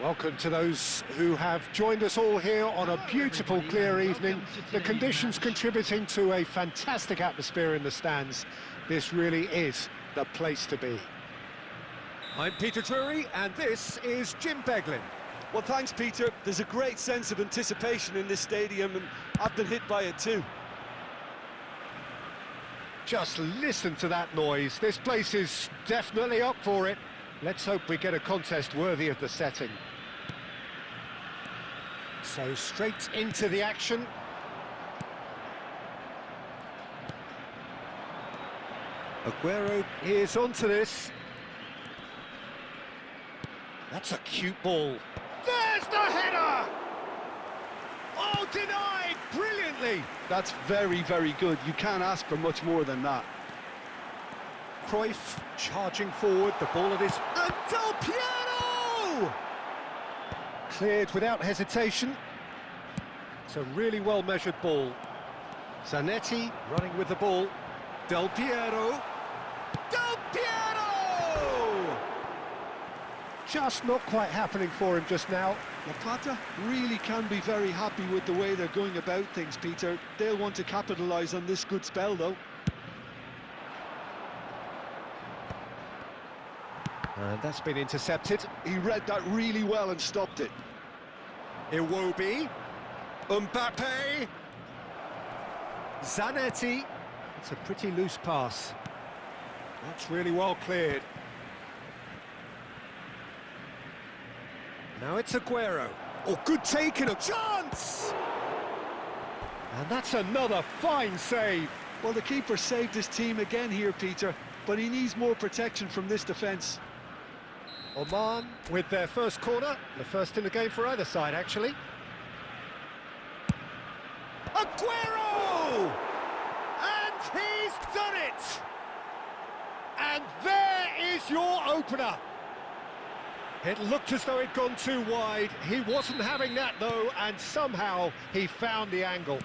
Speaker 2: Welcome to those who have joined us all here on a beautiful, clear evening. The conditions contributing to a fantastic atmosphere in the stands. This really is the place to be. I'm Peter Drury, and this is Jim Beglin.
Speaker 5: Well, thanks, Peter. There's a great sense of anticipation in this stadium, and I've been hit by it too.
Speaker 2: Just listen to that noise. This place is definitely up for it. Let's hope we get a contest worthy of the setting. So straight into the action. Aguero is onto this. That's a cute ball. There's the header! Oh, denied brilliantly!
Speaker 5: That's very, very good. You can't ask for much more than that.
Speaker 2: Cruyff charging forward, the ball at his... And Del Piero! Cleared without hesitation. It's a really well-measured ball. Zanetti running with the ball. Del Piero. Del Piero! Just not quite happening for him just now.
Speaker 5: Zapata really can be very happy with the way they're going about things, Peter. They'll want to capitalise on this good spell, though.
Speaker 2: And that's been intercepted.
Speaker 5: He read that really well and stopped it.
Speaker 2: Iwobi. Mbappe. Zanetti. It's a pretty loose pass. That's really well cleared. Now it's Aguero. Oh, good taking, a chance! And that's another fine save.
Speaker 5: Well, the keeper saved his team again here, Peter, but he needs more protection from this defence.
Speaker 2: Oman with their first corner, the first in the game for either side, actually. Aguero! And he's done it! And there is your opener. It looked as though it'd gone too wide. He wasn't having that, though, and somehow he found the angle.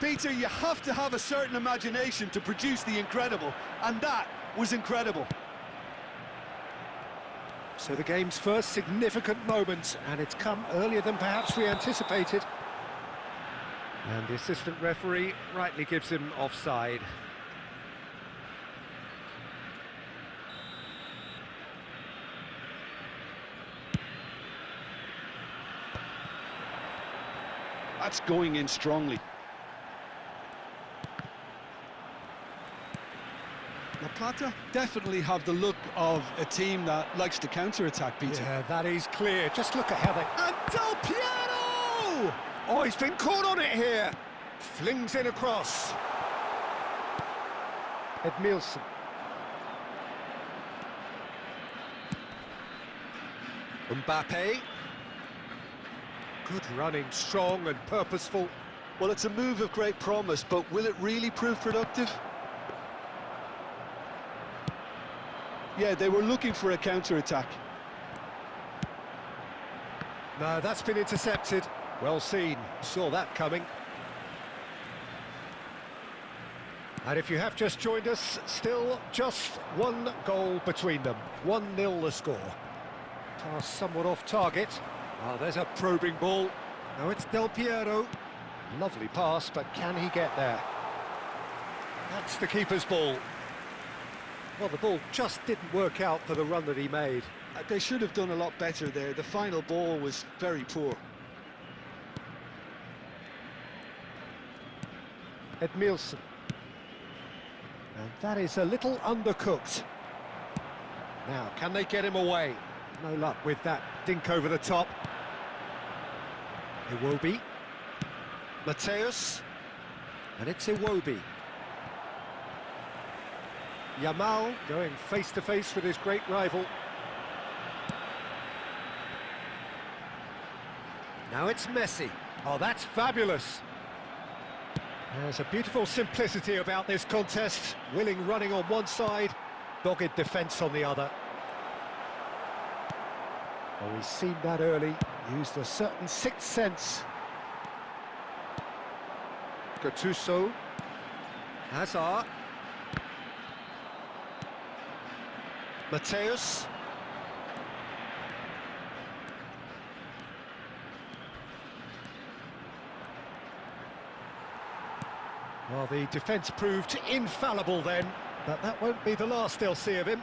Speaker 5: Peter, you have to have a certain imagination to produce the incredible, and that was incredible.
Speaker 2: So the game's first significant moment, and it's come earlier than perhaps we anticipated. And the assistant referee rightly gives him offside.
Speaker 5: That's going in strongly. Zapata definitely have the look of a team that likes to counter-attack, Peter.
Speaker 2: Yeah, that is clear. Just look at how they... And Del Piero! Oh, he's been caught on it here. Flings in across. Edmilson. Mbappe. Good running, strong and purposeful.
Speaker 5: Well, it's a move of great promise, but will it really prove productive? Yeah, they were looking for a counter-attack.
Speaker 2: No, that's been intercepted. Well seen, saw that coming. And if you have just joined us, still just one goal between them. 1-0 the score. Pass somewhat off target. Oh, there's a probing ball. Now it's Del Piero. Lovely pass, but can he get there? That's the keeper's ball. Well, the ball just didn't work out for the run that he made.
Speaker 5: They should have done a lot better there. The final ball was very poor.
Speaker 2: Edmilson. And that is a little undercooked. Now, can they get him away? No luck with that dink over the top. Iwobi. Mateus. And it's Iwobi. Yamal going face-to-face with his great rival. Now it's Messi. Oh, that's fabulous. There's a beautiful simplicity about this contest. Willing running on one side, dogged defence on the other. Oh, he's seen that early, used a certain sixth sense. Gattuso. Hazard. Mateus. Well, the defence proved infallible then, but that won't be the last they'll see of him.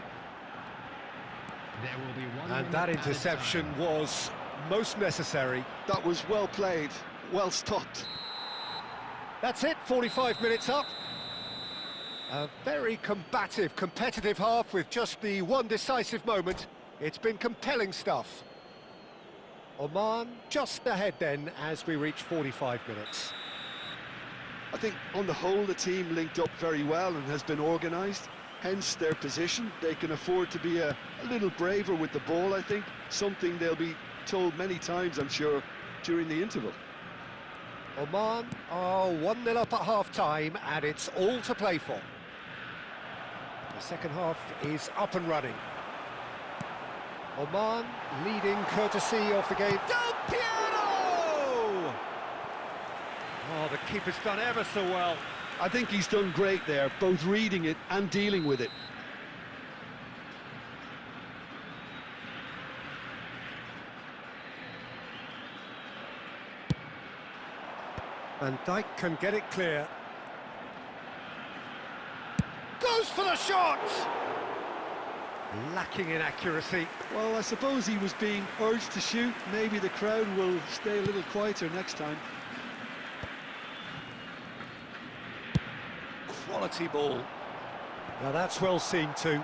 Speaker 4: There will be one.
Speaker 2: And that interception was most necessary.
Speaker 5: That was well played, well stopped.
Speaker 2: That's it, 45 minutes up. A very combative, competitive half with just the one decisive moment. It's been compelling stuff. Oman just ahead then as we reach 45 minutes.
Speaker 5: I think on the whole the team linked up very well and has been organised. hence their position. They can afford to be a little braver with the ball, I think. Something they'll be told many times, I'm sure, during the interval.
Speaker 2: Oman are 1-0 up at half-time, and it's all to play for. The second half is up and running. Oman leading courtesy of the game. Del Piero! Oh, the keeper's done ever so well.
Speaker 5: I think he's done great there, both reading it and dealing with it.
Speaker 2: Van Dijk can get it clear. Goes for the shot! Lacking in accuracy.
Speaker 5: Well, I suppose he was being urged to shoot. Maybe the crowd will stay a little quieter next time.
Speaker 2: Quality ball. Now that's well seen too.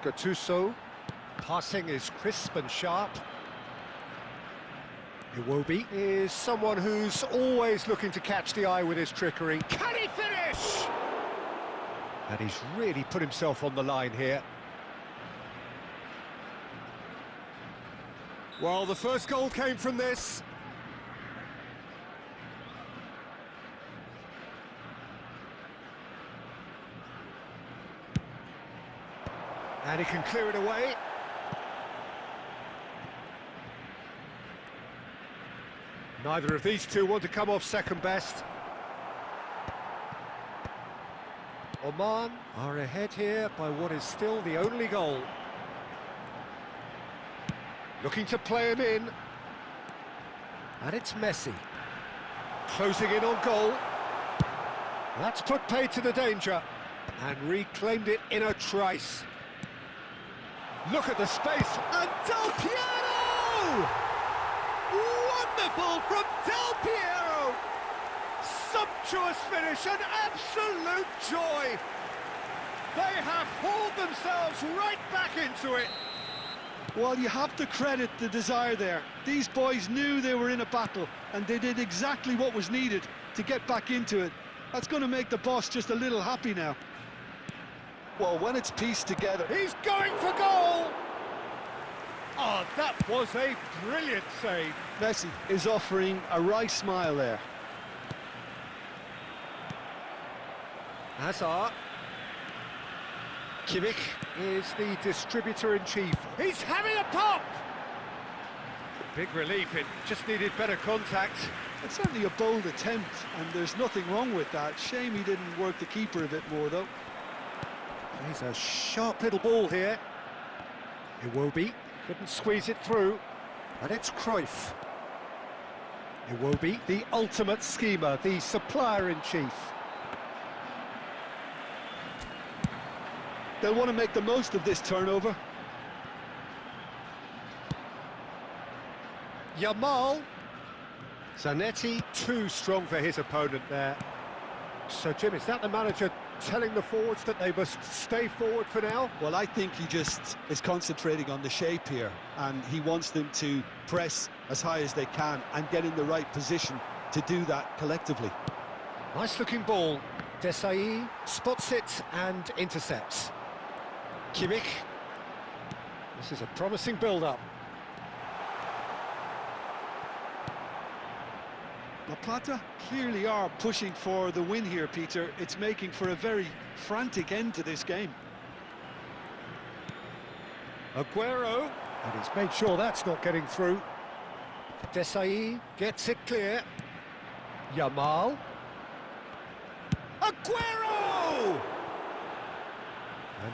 Speaker 2: Gattuso. Passing is crisp and sharp. Iwobi is someone who's always looking to catch the eye with his trickery. Can he finish? And he's really put himself on the line here. Well, the first goal came from this. And he can clear it away. Neither of these two want to come off second best. Oman are ahead here by what is still the only goal. Looking to play him in. And it's Messi. Closing in on goal. That's put paid to the danger. And reclaimed it in a trice. Look at the space. And Del Piero! Wonderful from Del Piero! Sumptuous finish, an absolute joy! They have hauled themselves right back into it!
Speaker 5: Well, you have to credit the desire there. These boys knew they were in a battle, and they did exactly what was needed to get back into it. That's going to make the boss just a little happy now. Well, when it's pieced together...
Speaker 2: He's going for goal! Oh, that was a brilliant save.
Speaker 5: Messi is offering a wry smile there.
Speaker 2: Hazard. Kimmich is the distributor-in-chief. He's having a pop! Big relief, it just needed better contact.
Speaker 5: It's certainly a bold attempt, and there's nothing wrong with that. Shame he didn't work the keeper a bit more, though.
Speaker 2: He's a sharp little ball here. Iwobi couldn't squeeze it through, and it's Cruyff. Iwobi, the ultimate schemer, the supplier-in-chief.
Speaker 5: They'll want to make the most of this turnover.
Speaker 2: Yamal. Zanetti, too strong for his opponent there. So, Jim, is that the manager telling the forwards that they must stay forward for now?
Speaker 5: Well, I think he just is concentrating on the shape here, and he wants them to press as high as they can and get in the right position to do that collectively.
Speaker 2: Nice-looking ball. Desai spots it and intercepts. Kimmich. This is a promising build-up.
Speaker 5: La Plata clearly are pushing for the win here, Peter. It's making for a very frantic end to this game.
Speaker 2: Aguero, and he's made sure that's not getting through. Desai gets it clear. Yamal. Aguero!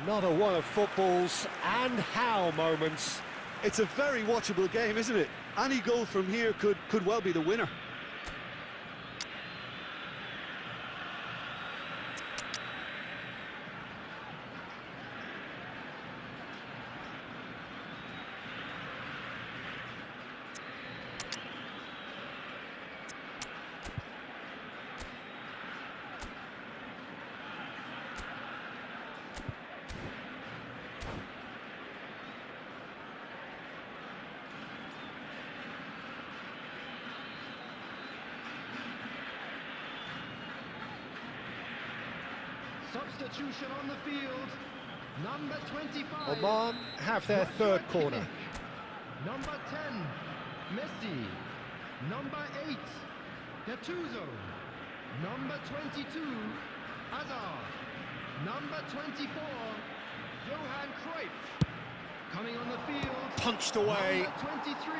Speaker 2: Another one of football's and how moments.
Speaker 5: It's a very watchable game, isn't it? Any goal from here could well be the winner.
Speaker 4: Substitution on the field. Number 25.
Speaker 2: Oman have their third corner.
Speaker 4: Number 10, Messi. Number 8, Gattuso. Number 22, Hazard. Number 24, Johan Cruyff. Coming on the field.
Speaker 2: Punched away.
Speaker 4: Number 23,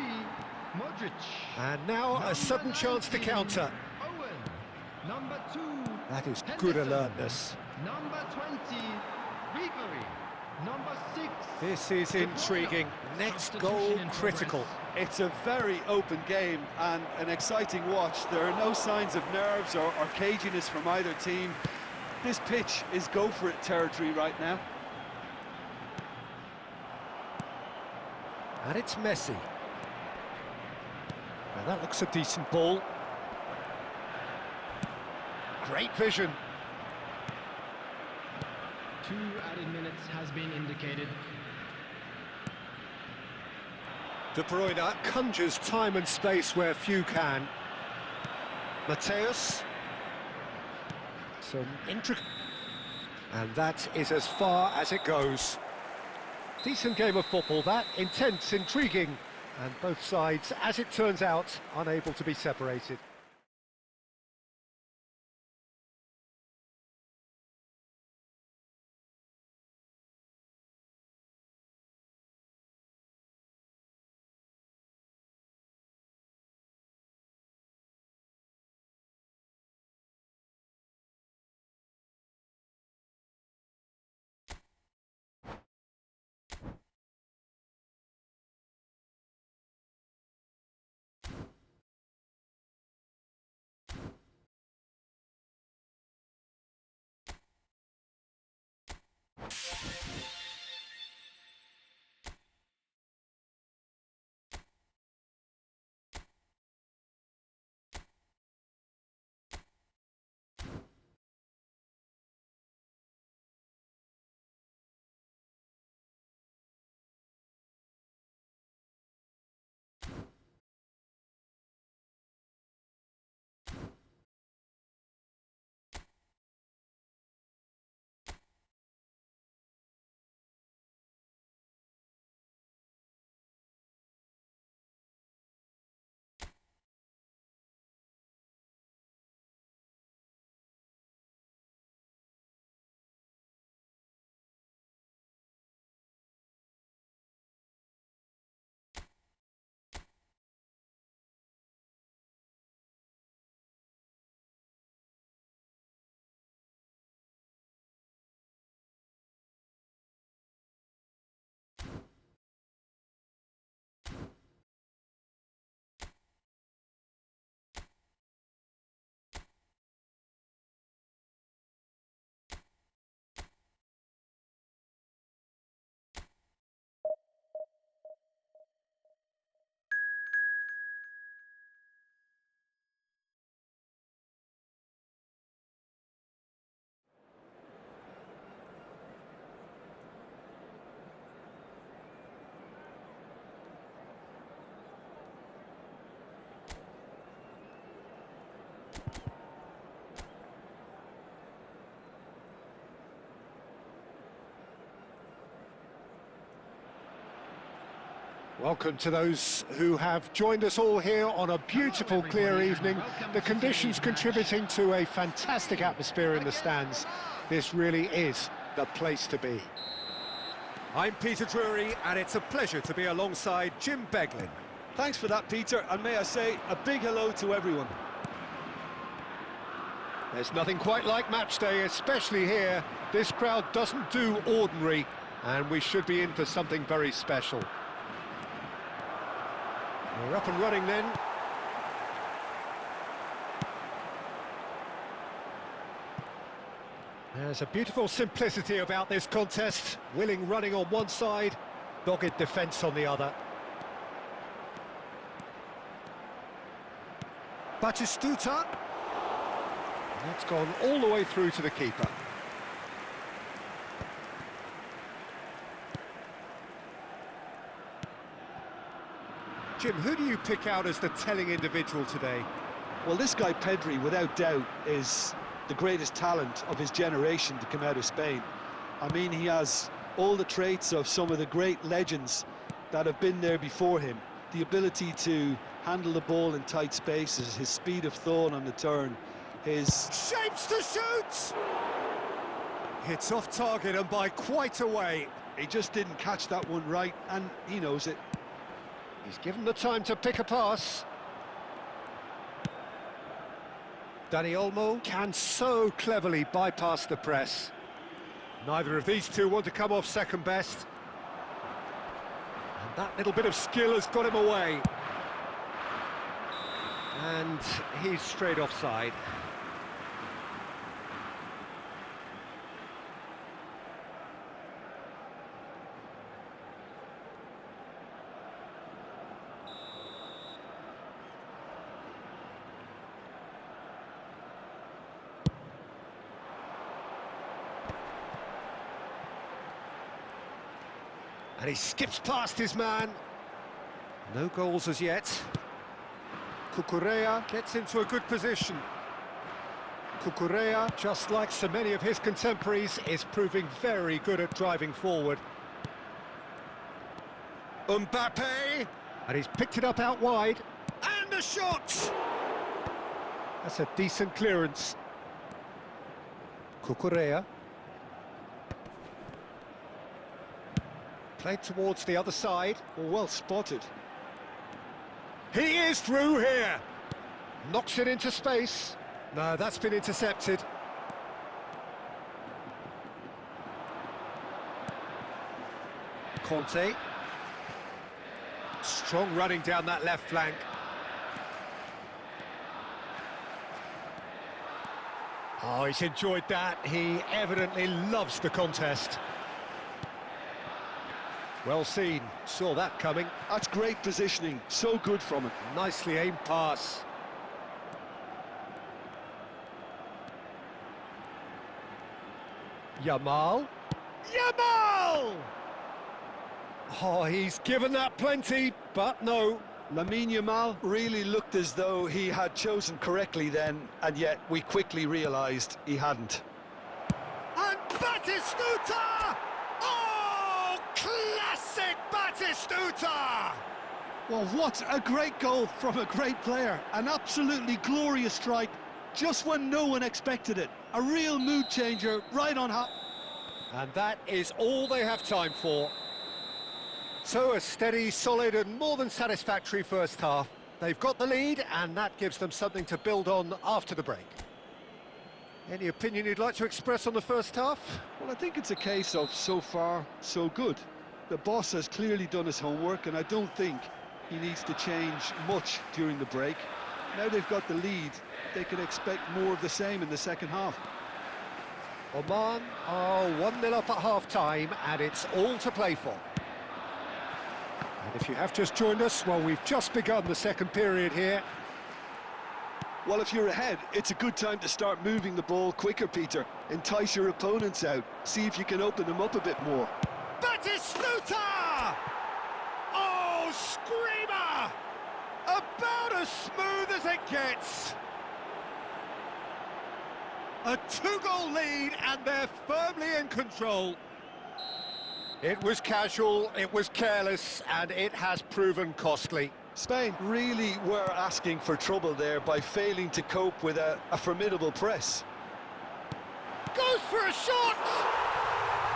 Speaker 4: Modric.
Speaker 2: And now a sudden chance to counter.
Speaker 4: Owen. Number 2,
Speaker 2: That is good
Speaker 4: Henderson.
Speaker 2: alertness.
Speaker 4: Number 20, Ribery. Number 6.
Speaker 2: This is intriguing. Next goal critical.
Speaker 5: It's a very open game and an exciting watch. There are no signs of nerves or caginess from either team. This pitch is go-for-it territory right now.
Speaker 2: And it's Messi. Now that looks a decent ball. Great vision.
Speaker 4: 2 added minutes has been indicated.
Speaker 2: De Bruyne conjures time and space where few can. Mateus. Some intricate... And that is as far as it goes. Decent game of football, that. Intense, intriguing. And both sides, as it turns out, unable to be separated. Welcome to those who have joined us all here on a beautiful, clear evening. The conditions contributing to a fantastic atmosphere in the stands. This really is the place to be. I'm Peter Drury, and it's a pleasure to be alongside Jim Beglin.
Speaker 5: Thanks for that, Peter, and may I say a big hello to everyone.
Speaker 2: There's nothing quite like match day, especially here. This crowd doesn't do ordinary, and we should be in for something very special. We're up and running then. There's a beautiful simplicity about this contest. Willing running on one side, dogged defence on the other. Batistuta. That's gone all the way through to the keeper. Jim, who do you pick out as the telling individual today?
Speaker 5: Well, this guy Pedri, without doubt, is
Speaker 3: the greatest talent of his generation to come out of Spain. I mean, he has all the traits of some of the great legends that have been there before him. The ability to handle the ball in tight spaces, his speed of thought on the turn, his...
Speaker 2: Shapes to shoot! Hits off target and by quite a way.
Speaker 3: He just didn't catch that one right, and he knows it.
Speaker 2: He's given the time to pick a pass. Dani Olmo can so cleverly bypass the press. Neither of these two want to come off second best. And that little bit of skill has got him away. And he's straight offside. And he skips past his man. No goals as yet. Cucurella gets into a good position. Cucurella, just like so many of his contemporaries, is proving very good at driving forward. Mbappe! And he's picked it up out wide. And a shot! That's a decent clearance. Cucurella. Played towards the other side.
Speaker 3: Well spotted.
Speaker 2: He is through here. Knocks it into space. No, that's been intercepted. Conte. Strong running down that left flank. Oh, he's enjoyed that. He evidently loves the contest. Well seen, saw that coming.
Speaker 3: That's great positioning, so good from him.
Speaker 2: Nicely aimed pass. Yamal. Yamal! Oh, he's given that plenty, but no.
Speaker 3: Lamine Yamal really looked as though he had chosen correctly then, and yet we quickly realised he hadn't.
Speaker 2: And Batistuta! Oh, classic Batistuta!
Speaker 5: Well, what a great goal from a great player. An absolutely glorious strike, just when no one expected it. A real mood changer, right on hot.
Speaker 2: And that is all they have time for. So a steady, solid and more than satisfactory first half. They've got the lead and that gives them something to build on after the break. Any opinion you'd like to express on the first half?
Speaker 3: Well, I think it's a case of so far, so good. The boss has clearly done his homework, and I don't think he needs to change much during the break. Now they've got the lead, they can expect more of the same in the second half.
Speaker 2: Oman are 1-0 up at half-time, and it's all to play for. And if you have just joined us, well, we've just begun the second period here.
Speaker 3: Well, if you're ahead, it's a good time to start moving the ball quicker, Peter. Entice your opponents out, see if you can open them up a bit more.
Speaker 2: Batistuta! Oh, screamer! About as smooth as it gets. A two-goal lead, and they're firmly in control. It was casual, it was careless, and it has proven costly.
Speaker 3: Spain really were asking for trouble there by failing to cope with a formidable press.
Speaker 2: Goes for a shot!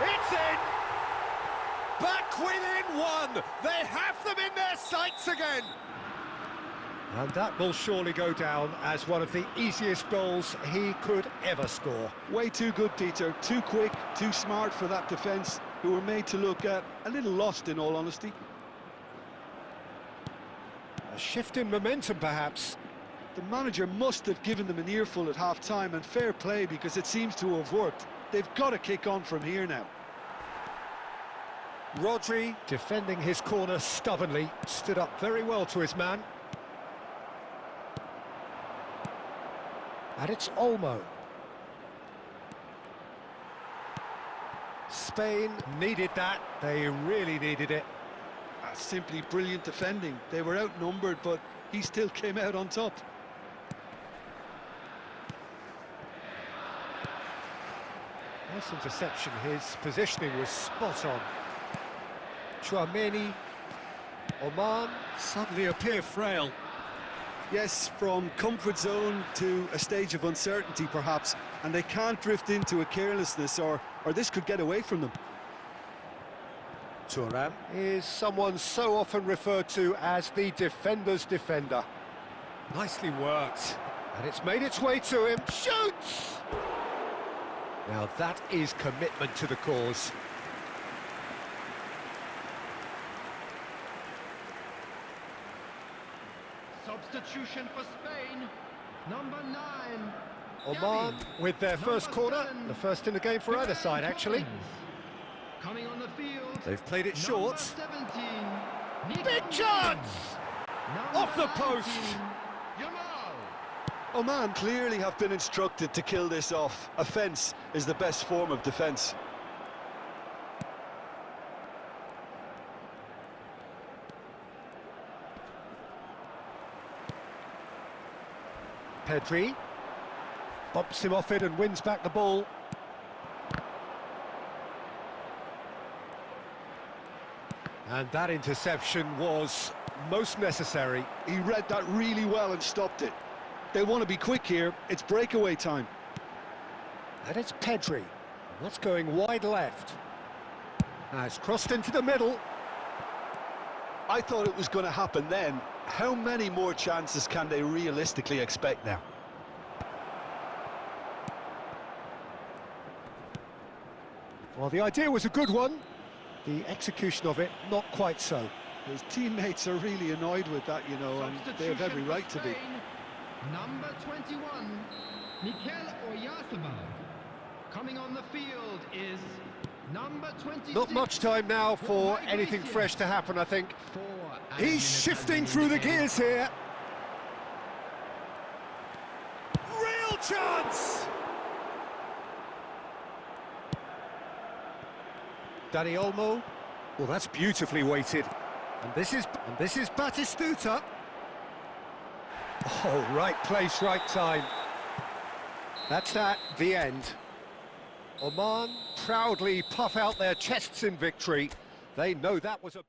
Speaker 2: It's in! Back within one! They have them in their sights again! And that will surely go down as one of the easiest goals he could ever score.
Speaker 3: Way too good, Peter. Too quick, too smart for that defence, who were made to look a little lost, in all honesty.
Speaker 2: A shift in momentum, perhaps.
Speaker 3: The manager must have given them an earful at half-time, and fair play, because it seems to have worked. They've got to kick on from here now.
Speaker 2: Rodri, defending his corner stubbornly, stood up very well to his man. And it's Olmo. Spain needed that. They really needed it.
Speaker 3: That's simply brilliant defending. They were outnumbered, but he still came out on top.
Speaker 2: Nice interception, his positioning was spot on. Chouameni, Oman suddenly appear frail.
Speaker 5: Yes, from comfort zone to a stage of uncertainty perhaps, and they can't drift into a carelessness or this could get away from them.
Speaker 2: Thuram is someone so often referred to as the defender's defender. Nicely worked, and it's made its way to him. Shoots! Now that is commitment to the cause.
Speaker 4: Substitution for Spain. Number 9.
Speaker 2: Oman with their first corner, the first in the game for either side actually.
Speaker 4: Coming on the field.
Speaker 2: They've played it short.
Speaker 4: 17.
Speaker 2: Big chance! Off the post!
Speaker 5: Oman clearly have been instructed to kill this off. Offence is the best form of defence.
Speaker 2: Pedri bumps him off it and wins back the ball. And that interception was most necessary.
Speaker 5: He read that really well and stopped it. They want to be quick here, it's breakaway time.
Speaker 2: And it's Pedri, that's going wide left. It's crossed into the middle.
Speaker 5: I thought it was going to happen then. How many more chances can they realistically expect now?
Speaker 2: Well, the idea was a good one. The execution of it, not quite so.
Speaker 5: His teammates are really annoyed with that, you know, and they have every right to be.
Speaker 4: Number 21, Mikel Oyarzabal. Coming on the field is number 26.
Speaker 2: Not much time now for anything fresh to happen, I think. He's shifting through the gears here. Real chance! Dani Olmo. Well, that's beautifully weighted. And this is Batistuta. Oh, right place, right time. That's that, the end. Oman proudly puff out their chests in victory. They know that was a...